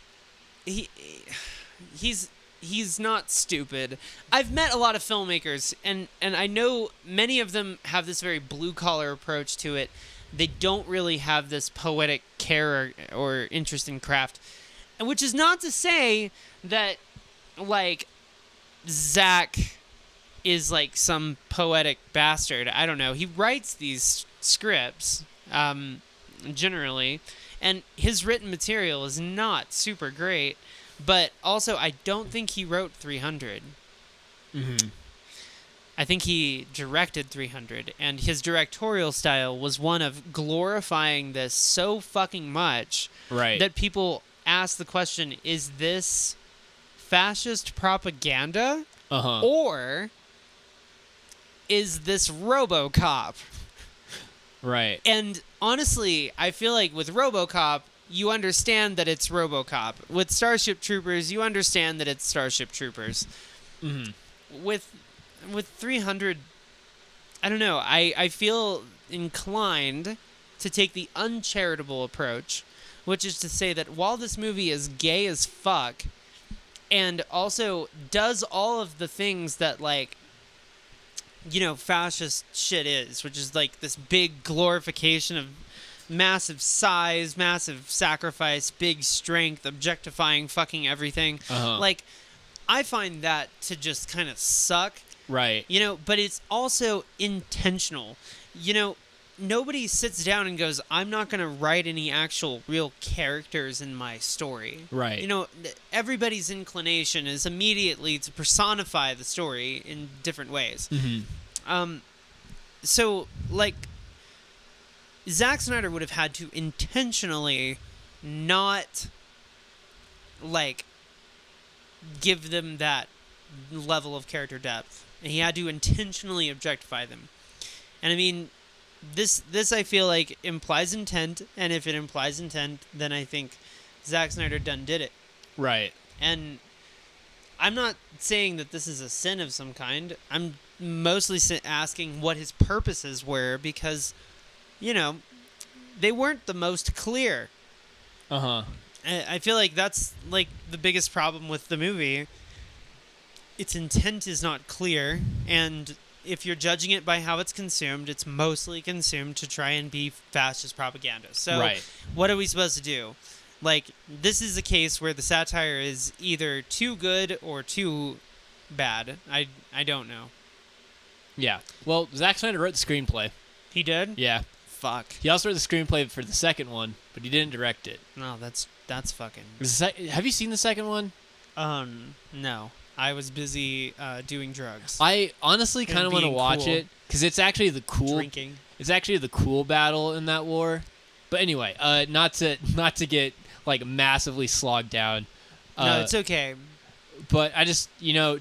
S2: he's not stupid. I've met a lot of filmmakers, and I know many of them have this very blue collar approach to it. They don't really have this poetic care or interest in craft, and which is not to say that like Zach is like some poetic bastard. I don't know. He writes these scripts, generally, and his written material is not super great. But also, I don't think he wrote 300.
S1: mm-hmm.
S2: I think he directed 300, and his directorial style was one of glorifying this so fucking much
S1: Right.
S2: that people ask the question, is this fascist propaganda,
S1: Uh-huh.
S2: or is this RoboCop?
S1: Right.
S2: And honestly, I feel like with RoboCop, you understand that it's RoboCop. With Starship Troopers, you understand that it's Starship Troopers.
S1: Mm-hmm.
S2: With 300, I don't know. I feel inclined to take the uncharitable approach, which is to say that while this movie is gay as fuck, and also does all of the things that, like, you know, fascist shit is, which is like this big glorification of massive size, massive sacrifice, big strength, objectifying fucking everything.
S1: Uh-huh.
S2: Like, I find that to just kind of suck,
S1: Right.
S2: you know, but it's also intentional. You know, nobody sits down and goes, I'm not going to write any actual real characters in my story.
S1: Right.
S2: You know, everybody's inclination is immediately to personify the story in different ways.
S1: Mm-hmm.
S2: So, like, Zack Snyder would have had to intentionally not, like, give them that level of character depth. And he had to intentionally objectify them. And I mean, this I feel like implies intent, and if it implies intent, then I think Zack Snyder done did it.
S1: Right.
S2: And I'm not saying that this is a sin of some kind. I'm mostly asking what his purposes were, because, you know, they weren't the most clear.
S1: Uh-huh.
S2: I feel like that's, like, the biggest problem with the movie. Its intent is not clear, and if you're judging it by how it's consumed, it's mostly consumed to try and be fascist propaganda. So
S1: Right.
S2: what are we supposed to do? Like, this is a case where the satire is either too good or too bad. I don't know.
S1: Yeah. Well, Zack Snyder wrote the screenplay.
S2: He did?
S1: Yeah.
S2: Fuck.
S1: He also wrote the screenplay for the second one, but he didn't direct it.
S2: No, that's fucking...
S1: Have you seen the second one?
S2: No. I was busy doing drugs.
S1: I honestly kind of want to
S2: being
S1: watch
S2: cool.
S1: it because it's actually the cool.
S2: Drinking.
S1: It's actually the cool battle in that war. But anyway, not to get like massively slogged down.
S2: No, it's okay.
S1: But I just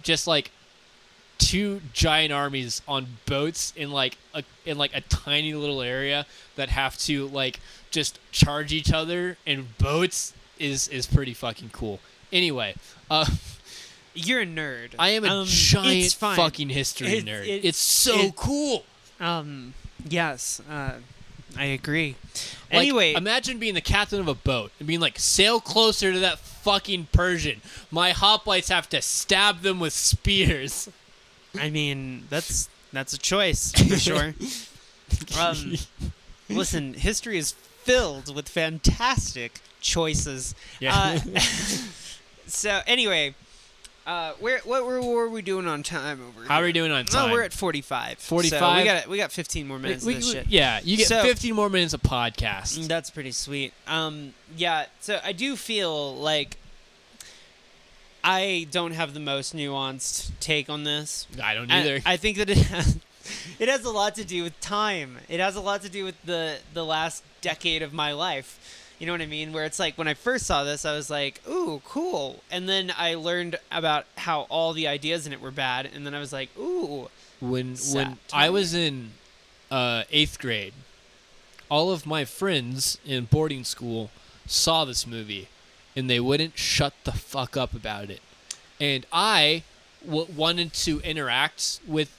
S1: just like two giant armies on boats in like a tiny little area that have to like just charge each other in boats is pretty fucking cool. Anyway,
S2: You're a nerd.
S1: I am a giant
S2: it's fine.
S1: fucking history nerd. It's so cool.
S2: Yes. I agree.
S1: Like,
S2: Anyway,
S1: imagine being the captain of a boat and being like, sail closer to that fucking Persian. My hoplites have to stab them with spears.
S2: I mean, that's a choice for sure. Listen, history is filled with fantastic choices.
S1: Yeah.
S2: So anyway, what were we doing on time over here?
S1: How are we doing on time?
S2: No, we're at 45.
S1: 45?
S2: So we got 15 more minutes of this shit.
S1: Yeah, you get
S2: So-
S1: 15 more minutes of podcast.
S2: That's pretty sweet. Yeah, so I do feel like I don't have the most nuanced take on this.
S1: I don't
S2: And
S1: either.
S2: I think that it has a lot to do with time. It has a lot to do with the last decade of my life. You know what I mean? Where it's like when I first saw this, I was like, ooh, cool. And then I learned about how all the ideas in it were bad. And then I was like, ooh.
S1: When I was in 8th grade, all of my friends in boarding school saw this movie, and they wouldn't shut the fuck up about it. And I wanted to interact with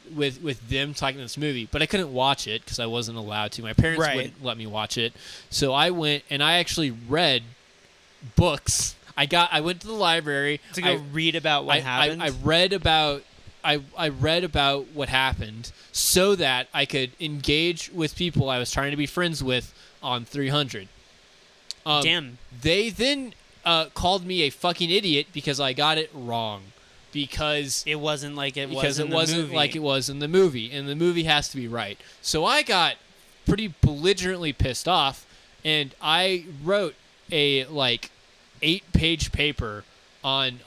S1: them talking about this movie, but I couldn't watch it because I wasn't allowed to. My parents
S2: Right.
S1: wouldn't let me watch it. So I went and I actually read books. I went to the library
S2: To go read about what happened.
S1: I read about what happened so that I could engage with people I was trying to be friends with on 300.
S2: Damn.
S1: They then called me a fucking idiot because I got it wrong. Because
S2: It wasn't like it was
S1: because
S2: in
S1: it
S2: the
S1: wasn't
S2: movie.
S1: like it was in the movie, and the movie has to be right. So I got pretty belligerently pissed off, and I wrote a 8-page paper on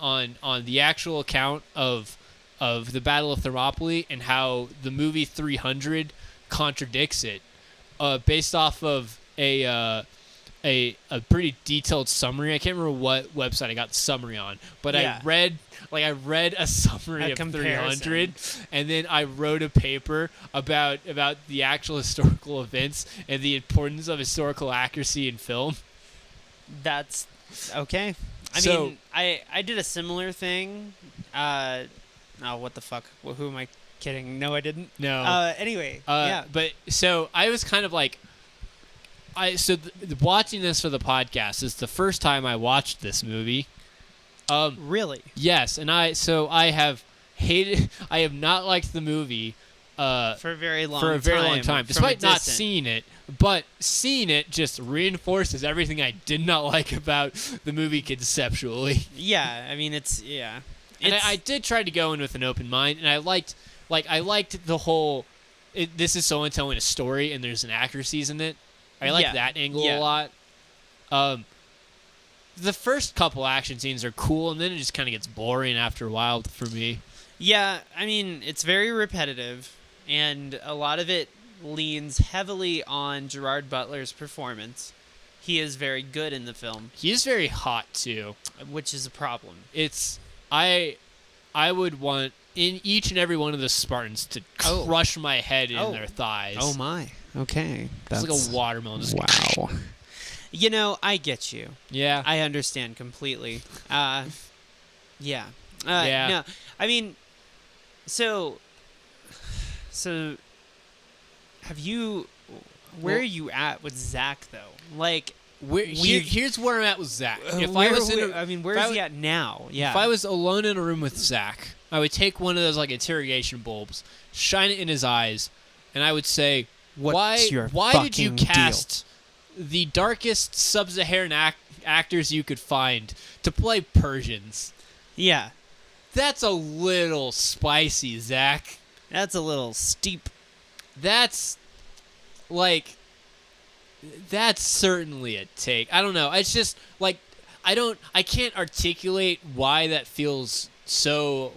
S1: the actual account of the Battle of Thermopylae and how the movie 300 contradicts it, based off of a pretty detailed summary. I can't remember what website I got the summary on, but
S2: Yeah.
S1: I read a summary
S2: A
S1: of
S2: comparison.
S1: 300, and then I wrote a paper about the actual historical events and the importance of historical accuracy in film.
S2: That's okay. I
S1: So-
S2: mean, I did a similar thing. Oh, what the fuck? Well, who am I kidding? No, I didn't.
S1: No.
S2: Anyway,
S1: Uh,
S2: yeah.
S1: But so I was kind of like, watching this for the podcast is the first time I watched this movie.
S2: Really?
S1: Yes, and I have not liked the movie
S2: For a very long time.
S1: long time,
S2: from a
S1: despite not
S2: distance.
S1: seeing it. But seeing it just reinforces everything I did not like about the movie conceptually.
S2: Yeah, I mean, it's yeah.
S1: And
S2: It's,
S1: I did try to go in with an open mind, and I liked the whole. This is someone telling a story, and there's inaccuracies in it. I like
S2: Yeah,
S1: that angle
S2: yeah.
S1: a lot. The first couple action scenes are cool, and then it just kind of gets boring after a while for me.
S2: Yeah, I mean, it's very repetitive, and a lot of it leans heavily on Gerard Butler's performance. He is very good in the film,
S1: He is very hot too.
S2: which is a problem.
S1: It's I would want in each and every one of the Spartans to
S2: Oh.
S1: crush my head in
S2: Oh.
S1: their thighs.
S2: Oh my. Okay.
S1: It's like a watermelon. Just
S2: Wow. You know, I get you.
S1: Yeah.
S2: I understand completely. Yeah.
S1: Yeah.
S2: No, I mean, so have you? Where
S1: Well-
S2: are you at with Zach though? Like,
S1: Here's where I'm at with Zach. If
S2: where,
S1: I was in
S2: I mean, where
S1: if I
S2: is he
S1: w-
S2: at now? Yeah.
S1: If I was alone in a room with Zach, I would take one of those interrogation bulbs, shine it in his eyes, and I would say,
S2: What's your
S1: why did you
S2: fucking deal?"
S1: cast the darkest sub-Saharan actors you could find to play Persians?
S2: Yeah.
S1: That's a little spicy, Zach.
S2: That's a little steep.
S1: That's certainly a take. I don't know. It's just I can't articulate why that feels so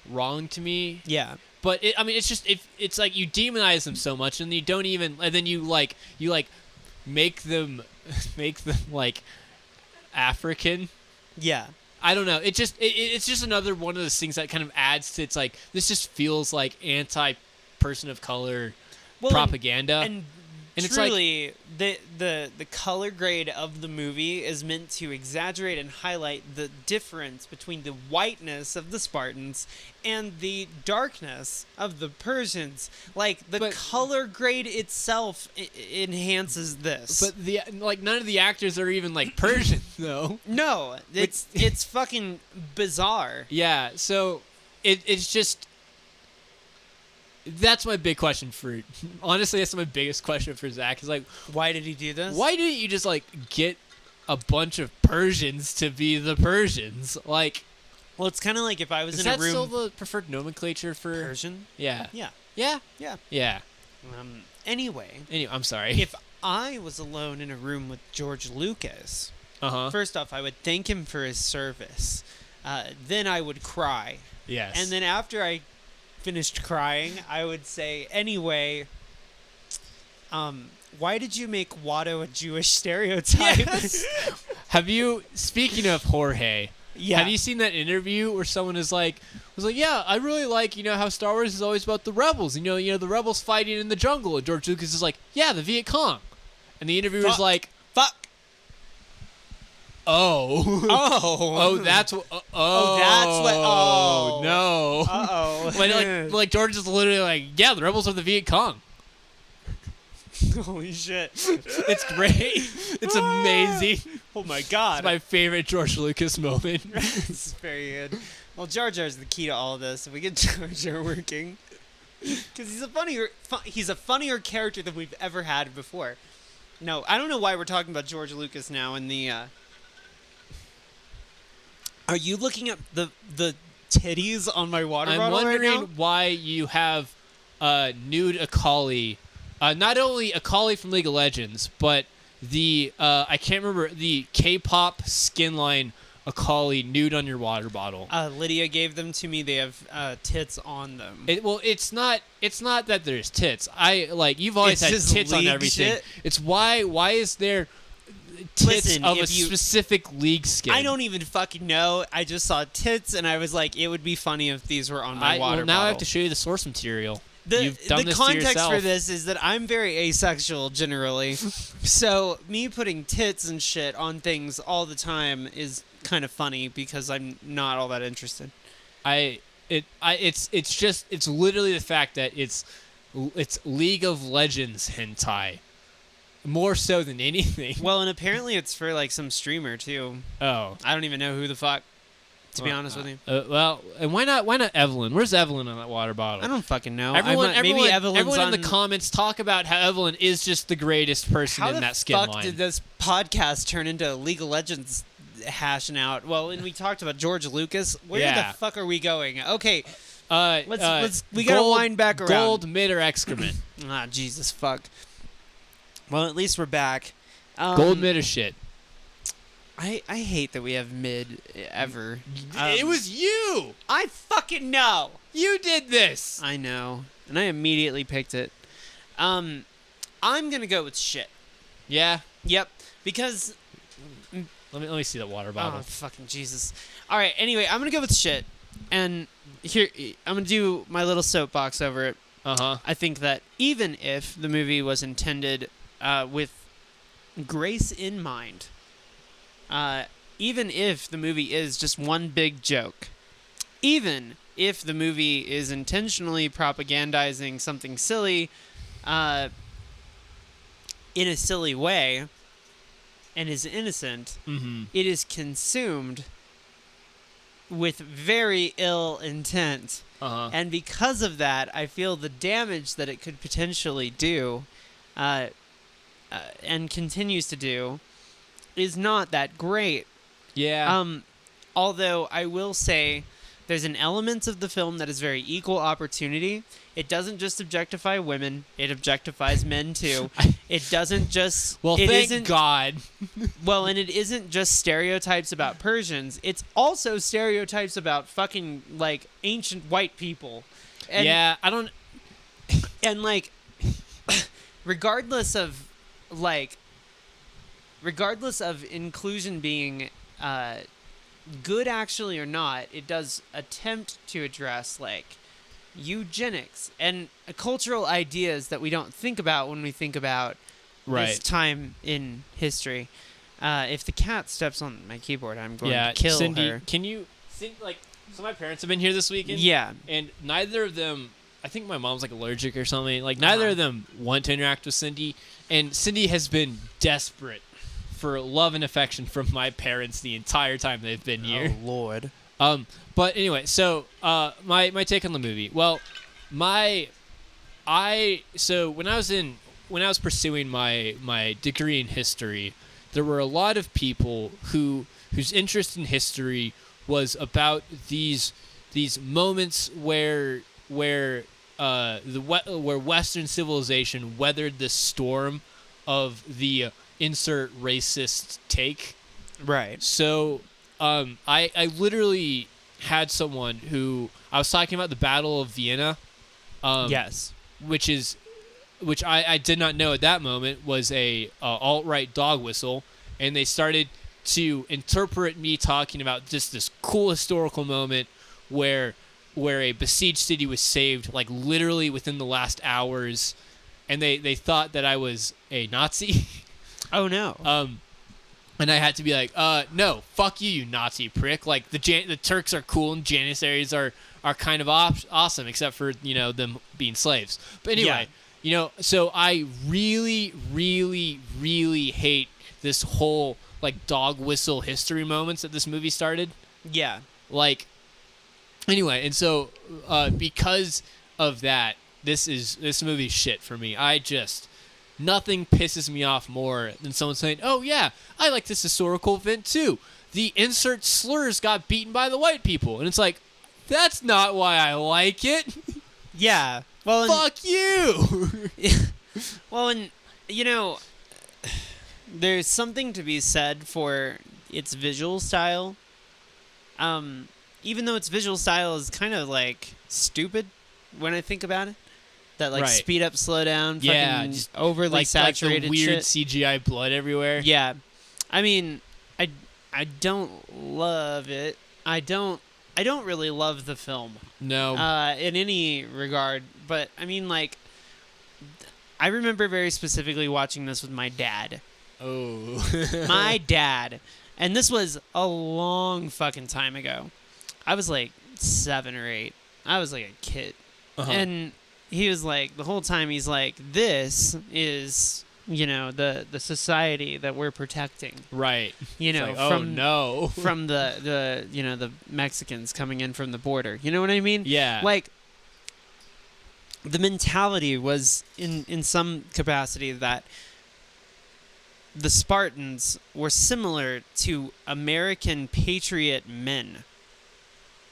S1: wrong to me.
S2: Yeah.
S1: But it's like you demonize them so much, and you don't even, and then you make them African.
S2: Yeah.
S1: I don't know. It's just another one of those things that kind of adds to, it's this just feels like anti-person of color
S2: Well,
S1: propaganda.
S2: And
S1: And
S2: truly, the color grade of the movie is meant to exaggerate and highlight the difference between the whiteness of the Spartans and the darkness of the Persians. Like, the color grade itself enhances this.
S1: But none of the actors are even like Persian though.
S2: No, it's fucking bizarre.
S1: Yeah, so it's just. That's my big question for. Honestly, that's my biggest question for Zach. Is like,
S2: why did he do this?
S1: Why didn't you just like get a bunch of Persians to be the Persians? Like,
S2: well, it's kind of like if I was in a room.
S1: Is that still the preferred nomenclature for
S2: Persian?
S1: Yeah.
S2: Yeah.
S1: Yeah.
S2: Yeah.
S1: Yeah.
S2: Anyway,
S1: I'm sorry.
S2: If I was alone in a room with George Lucas, first off, I would thank him for his service. Then I would cry.
S1: Yes.
S2: And then after I finished crying, I would say, anyway, why did you make Watto a Jewish stereotype?
S1: Yes. Have you, speaking of Jorge,
S2: yeah.
S1: Have you seen that interview where someone was like, yeah, I really like, how Star Wars is always about the rebels, the rebels fighting in the jungle, and George Lucas is like, yeah, the Viet Cong. And the interviewer's like,
S2: fuck.
S1: Oh, that's what. Oh, no. Like George is literally like, yeah, the rebels are the Viet Cong.
S2: Holy shit!
S1: It's great. It's amazing.
S2: Oh my god!
S1: It's my favorite George Lucas moment.
S2: It's very good. Well, Jar Jar is the key to all of this. If we get Jar Jar working, because he's a funnier character than we've ever had before. No, I don't know why we're talking about George Lucas now. In the are you looking at the titties on my water bottle right now?
S1: I'm wondering why you have nude Akali. Not only Akali from League of Legends, but the I can't remember the K-pop skin line Akali nude on your water bottle.
S2: Lydia gave them to me. They have tits on them.
S1: It's not that there's tits. You've always had tits on everything.
S2: Shit.
S1: It's why is there tits of a specific league skin?
S2: I don't even fucking know. I just saw tits and I was like, it would be funny if these were on my water
S1: now
S2: bottle.
S1: I have to show you the source material.
S2: The context
S1: for
S2: this is that I'm very asexual generally. So me putting tits and shit on things all the time is kind of funny because I'm not all that interested.
S1: It's literally the fact that it's League of Legends hentai. More so than anything.
S2: Well, and apparently it's for like some streamer too.
S1: Oh.
S2: I don't even know who the fuck. To be honest with you.
S1: And why not Evelyn? Where's Evelyn on that water bottle?
S2: I don't fucking know.
S1: Everyone in the comments talk about how Evelyn is just the greatest person in that skin line.
S2: How the fuck did this podcast turn into League of Legends hashing out? Well, and we talked about George Lucas. Where the fuck are we going? Okay. Let's we gotta wind back around.
S1: Gold, mid, or excrement?
S2: Jesus fuck. Well, at least we're back.
S1: Gold, mid, or shit?
S2: I hate that we have mid ever.
S1: It was you!
S2: I fucking know!
S1: You did this!
S2: I know. And I immediately picked it. I'm gonna go with shit.
S1: Yeah?
S2: Yep. Because...
S1: Let me see that water bottle.
S2: Oh, fucking Jesus. Alright, anyway, I'm gonna go with shit. And here, I'm gonna do my little soapbox over it.
S1: Uh-huh.
S2: I think that even if the movie was intended with grace in mind... even if the movie is just one big joke, even if the movie is intentionally propagandizing something silly in a silly way and is innocent, it is consumed with very ill intent. And because of that, I feel the damage that it could potentially do and continues to do is not that great.
S1: Yeah.
S2: Although I will say there's an element of the film that is very equal opportunity. It doesn't just objectify women. It objectifies men too. It doesn't just...
S1: Well, thank God.
S2: Well, and it isn't just stereotypes about Persians. It's also stereotypes about fucking, like, ancient white people. And,
S1: yeah, I don't...
S2: And, like, regardless of inclusion being good actually or not, it does attempt to address, like, eugenics, and cultural ideas that we don't think about when we think about this time in history. If the cat steps on my keyboard, I'm going to kill
S1: Cindy,
S2: her.
S1: Can you think so my parents have been here this weekend?
S2: Yeah.
S1: And neither of them, I think my mom's like allergic or something. Like neither of them want to interact with Cindy, and Cindy has been desperate for love and affection from my parents the entire time they've been here.
S2: Oh Lord.
S1: But anyway, so my take on the movie. Well, when I was pursuing my degree in history, there were a lot of people whose interest in history was about these moments where Western civilization weathered the storm of the insert racist take.
S2: Right.
S1: So I literally had someone who I was talking about the Battle of Vienna.
S2: Yes.
S1: Which I did not know at that moment was a alt-right dog whistle, and they started to interpret me talking about just this cool historical moment where a besieged city was saved like literally within the last hours, and they thought that I was a Nazi.
S2: Oh no.
S1: And I had to be like, no, fuck you, you Nazi prick. Like the Turks are cool and Janissaries are kind of awesome, except for them being slaves. But anyway.
S2: Yeah.
S1: So I really, really, really hate this whole like dog whistle history moments that this movie started.
S2: Yeah.
S1: Like, anyway, and so because of that, this movie's shit for me. Nothing pisses me off more than someone saying, "Oh yeah, I like this historical event too. The insert slurs got beaten by the white people," and it's like, that's not why I like it.
S2: Yeah. Well,
S1: fuck you.
S2: Well, and there's something to be said for its visual style. Even though its visual style is kind of like stupid when I think about it. That like speed up, slow down, fucking
S1: just
S2: overly saturated
S1: like the weird
S2: shit.
S1: CGI blood everywhere.
S2: Yeah. I mean, I don't love it. I don't really love the film.
S1: No.
S2: In any regard, but I mean, like, I remember very specifically watching this with my dad.
S1: Oh.
S2: My dad. And this was a long fucking time ago. I was like 7 or 8. I was like a kid.
S1: Uh-huh.
S2: And he was like, the whole time he's like, this is, the society that we're protecting.
S1: Right.
S2: Like,
S1: from
S2: the Mexicans coming in from the border. You know what I mean?
S1: Yeah.
S2: Like, the mentality was in some capacity that the Spartans were similar to American patriot men.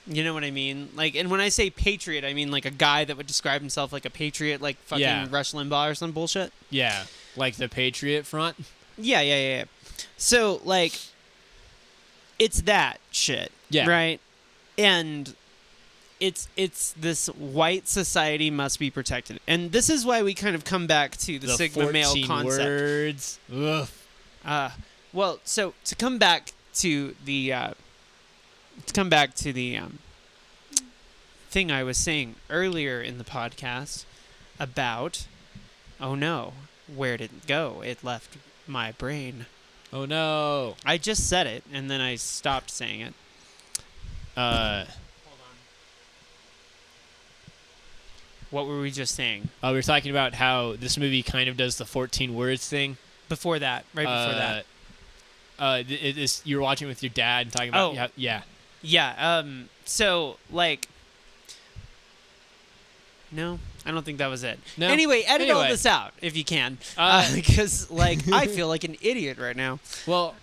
S2: You know what I mean? Like, and when I say patriot, I mean like a guy that would describe himself like a patriot, like fucking Rush Limbaugh or some bullshit.
S1: Yeah, like the Patriot Front.
S2: Yeah. So like, it's that shit.
S1: Yeah.
S2: Right. And it's this white society must be protected, and this is why we kind of come back to the Sigma male concept.
S1: Words. Ugh.
S2: Well, so to come back to the thing I was saying earlier in the podcast about, oh no, where did it go? It left my brain.
S1: Oh no.
S2: I just said it, and then I stopped saying it. Hold on. What were we just saying?
S1: We were talking about how this movie kind of does the 14 words thing.
S2: Before that, right before that.
S1: You were watching with your dad and talking about... Yeah.
S2: Yeah, so, like... No, I don't think that was it.
S1: No?
S2: Anyway, edit all this out, if you can. Because, like, I feel like an idiot right now.
S1: Well,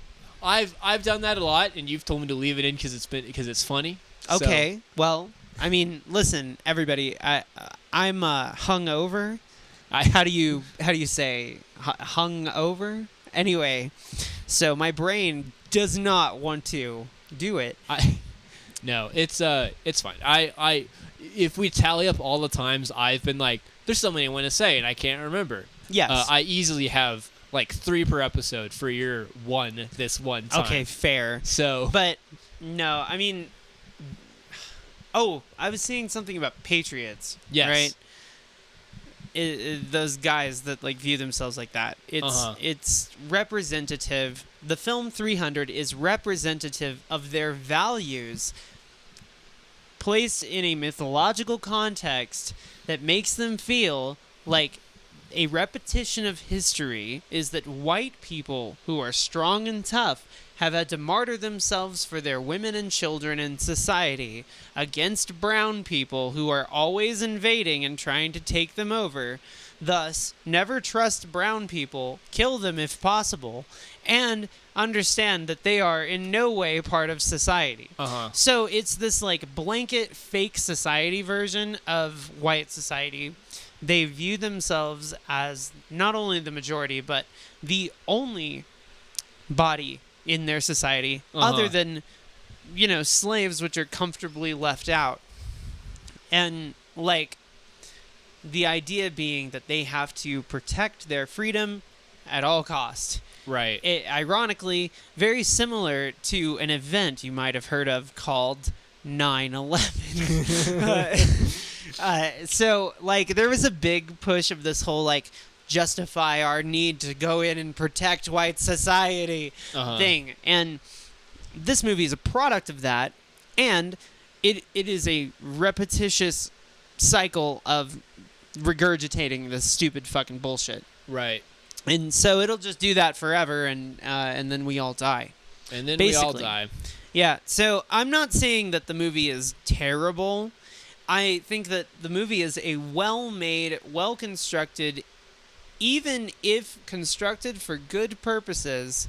S1: I've done that a lot, and you've told me to leave it in because it's funny.
S2: Okay,
S1: so.
S2: Well, I mean, listen, everybody, I'm hungover. How do you say hung over? Anyway, so my brain does not want to do it.
S1: No, it's fine. If we tally up all the times I've been like, there's something I want to say and I can't remember.
S2: Yes.
S1: I easily have like 3 per episode for your this one time.
S2: Okay, fair.
S1: So,
S2: but no, I mean, Oh, I was seeing something about patriots.
S1: Yes.
S2: Right. Those guys that like view themselves like that. It's representative. The film 300 is representative of their values placed in a mythological context that makes them feel like a repetition of history is that white people who are strong and tough have had to martyr themselves for their women and children in society against brown people who are always invading and trying to take them over. Thus, never trust brown people, kill them if possible, and understand that they are in no way part of society. So it's this like blanket fake society version of white society. They view themselves as not only the majority, but the only body in their society other than, you know, slaves, which are comfortably left out. And like the idea being that they have to protect their freedom at all cost.
S1: Right.
S2: Ironically, very similar to an event you might have heard of called 9/11. So, like, there was a big push of this whole, like, justify our need to go in and protect white society thing. And this movie is a product of that. And it is a repetitious cycle of regurgitating this stupid fucking bullshit.
S1: Right.
S2: And so it'll just do that forever, and then we all die.
S1: And then
S2: Basically.
S1: we all die.
S2: Yeah, so I'm not saying that the movie is terrible. I think that the movie is a well-made, well-constructed, even if constructed for good purposes,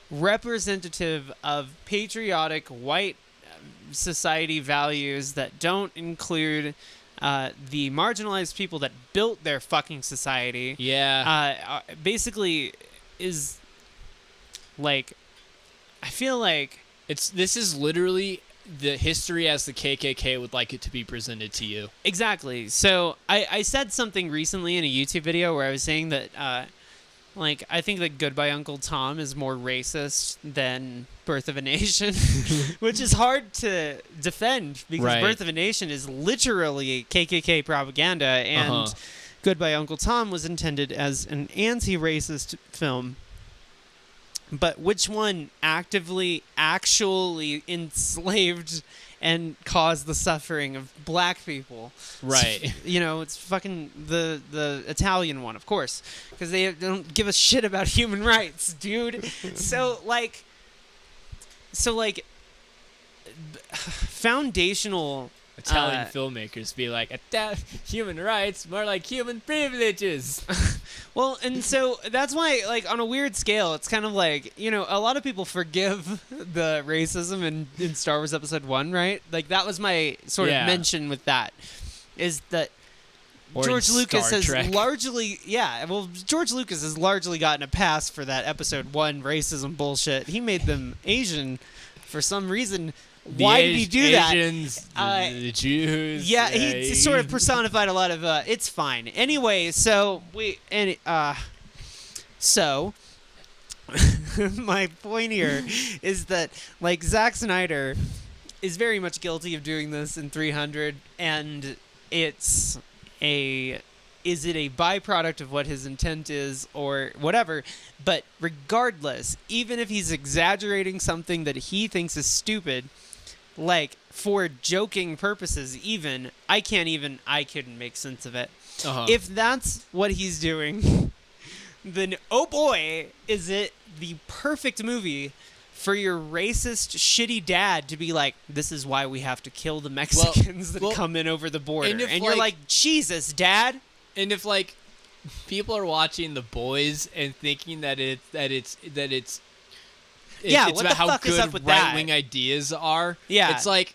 S2: representative of patriotic white society values that don't include the marginalized people that built their fucking society.
S1: Yeah.
S2: Basically is like, I feel like
S1: this is literally the history as the KKK would like it to be presented to you.
S2: Exactly. So I said something recently in a YouTube video where I was saying that like, I think that Goodbye Uncle Tom is more racist than Birth of a Nation, which is hard to defend because Birth of a Nation is literally KKK propaganda, and Goodbye Uncle Tom was intended as an anti-racist film. But which one actually enslaved and caused the suffering of black people?
S1: Right.
S2: You know, it's fucking the Italian one, of course, because they don't give a shit about human rights, dude. So foundational
S1: Italian filmmakers be like, human rights, more like human privileges.
S2: Well, and so that's why, like, on a weird scale, it's kind of like, you know, a lot of people forgive the racism in Star Wars Episode 1, right? Like, that was my sort of mention with that, is that George Lucas has largely, George Lucas has largely gotten a pass for that Episode 1 racism bullshit. He made them Asian for some reason. Why did he do that?
S1: Asians, the Jews.
S2: Yeah, he sort of personified a lot of. It's fine. Anyway, so my point here is that, like, Zack Snyder is very much guilty of doing this in 300, and is it a byproduct of what his intent is or whatever? But regardless, even if he's exaggerating something that he thinks is stupid, like, for joking purposes even, I couldn't make sense of it. If that's what he's doing, then, oh boy, is it the perfect movie for your racist, shitty dad to be like, this is why we have to kill the Mexicans that come in over the border. And you're like, Jesus, Dad?
S1: And if, like, people are watching The Boys and thinking that it's about how good right-wing ideas are. Yeah. It's like,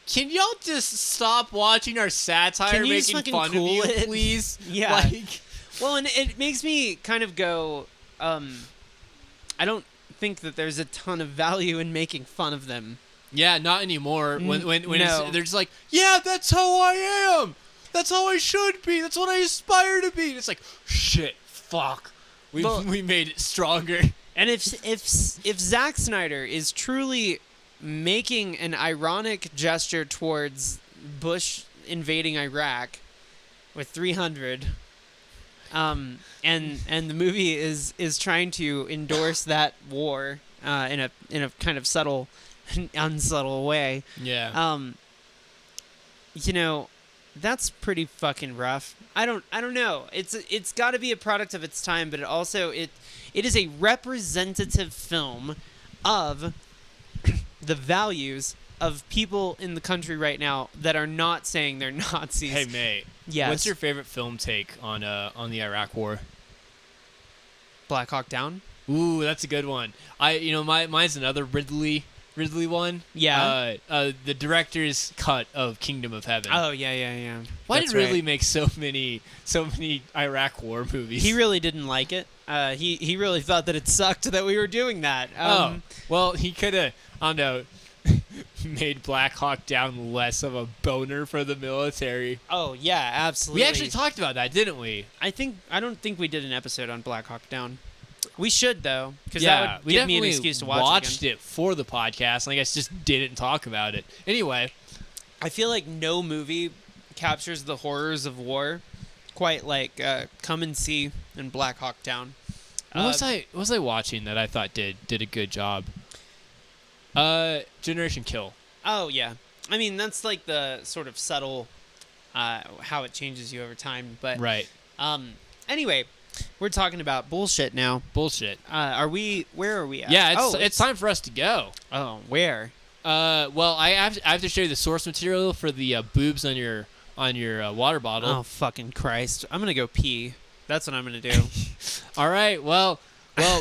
S1: can y'all just stop watching our satire making fun of you, please?
S2: Yeah.
S1: Like,
S2: well, and it makes me kind of go, I don't think that there's a ton of value in making fun of them.
S1: Yeah, not anymore. When
S2: no.
S1: they're just like, yeah, that's how I am. That's how I should be. That's what I aspire to be. And it's like, shit, fuck. We made it stronger.
S2: And if Zack Snyder is truly making an ironic gesture towards Bush invading Iraq with 300. And the movie is trying to endorse that war in a kind of subtle, unsubtle way.
S1: Yeah.
S2: That's pretty fucking rough. I don't know. It's got to be a product of its time, but it is a representative film of the values of people in the country right now that are not saying they're Nazis.
S1: Hey, mate.
S2: Yes.
S1: What's your favorite film take on the Iraq War?
S2: Black Hawk Down?
S1: Ooh, that's a good one. Mine's another Ridley one.
S2: Yeah.
S1: The director's cut of Kingdom of Heaven.
S2: Oh, yeah.
S1: Why
S2: That's
S1: did Ridley
S2: right.
S1: make so many Iraq War movies?
S2: He really didn't like it. He really thought that it sucked that we were doing that.
S1: Well, he could have, I don't know, made Black Hawk Down less of a boner for the military.
S2: Oh, yeah, absolutely.
S1: We actually talked about that, didn't we?
S2: I don't think we did an episode on Black Hawk Down. We should, though, because
S1: Yeah,
S2: that would
S1: we
S2: give me an
S1: definitely
S2: excuse to watch
S1: watched
S2: it again.
S1: it for the podcast, and I guess just didn't talk about it. Anyway,
S2: I feel like no movie captures the horrors of war quite like Come and See and Black Hawk Down.
S1: what was I watching that I thought did a good job? Generation Kill.
S2: Oh, yeah. I mean, that's like the sort of subtle how it changes you over time. But
S1: Right.
S2: Anyway, we're talking about bullshit now.
S1: Bullshit.
S2: Where are we at?
S1: Yeah, it's time for us to go.
S2: Oh, where?
S1: Well, I have to show you the source material for the boobs on your water bottle.
S2: Oh, fucking Christ. I'm going to go pee. That's what I'm going to do.
S1: All right. Well,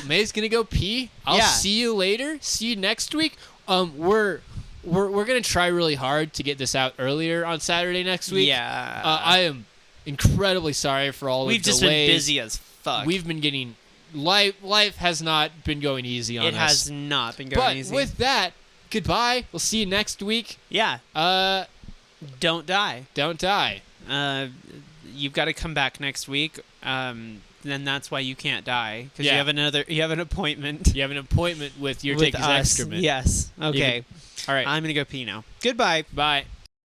S1: May's gonna go pee. I'll see you later. See you next week. We're gonna try really hard to get this out earlier on Saturday next week.
S2: Yeah.
S1: I am incredibly sorry for all
S2: We've
S1: the delays.
S2: just been busy as fuck.
S1: We've been getting life has not been going easy on us.
S2: It has not been going easy.
S1: But with that, goodbye. We'll see you next week.
S2: Yeah. Don't die.
S1: Don't die.
S2: You've got to come back next week. Then that's why you can't die, because
S1: Yeah.
S2: you have an appointment.
S1: You have an appointment with your
S2: with
S1: take is
S2: us.
S1: excrement.
S2: Yes. Okay.
S1: All right.
S2: I'm gonna go pee now. Goodbye.
S1: Bye.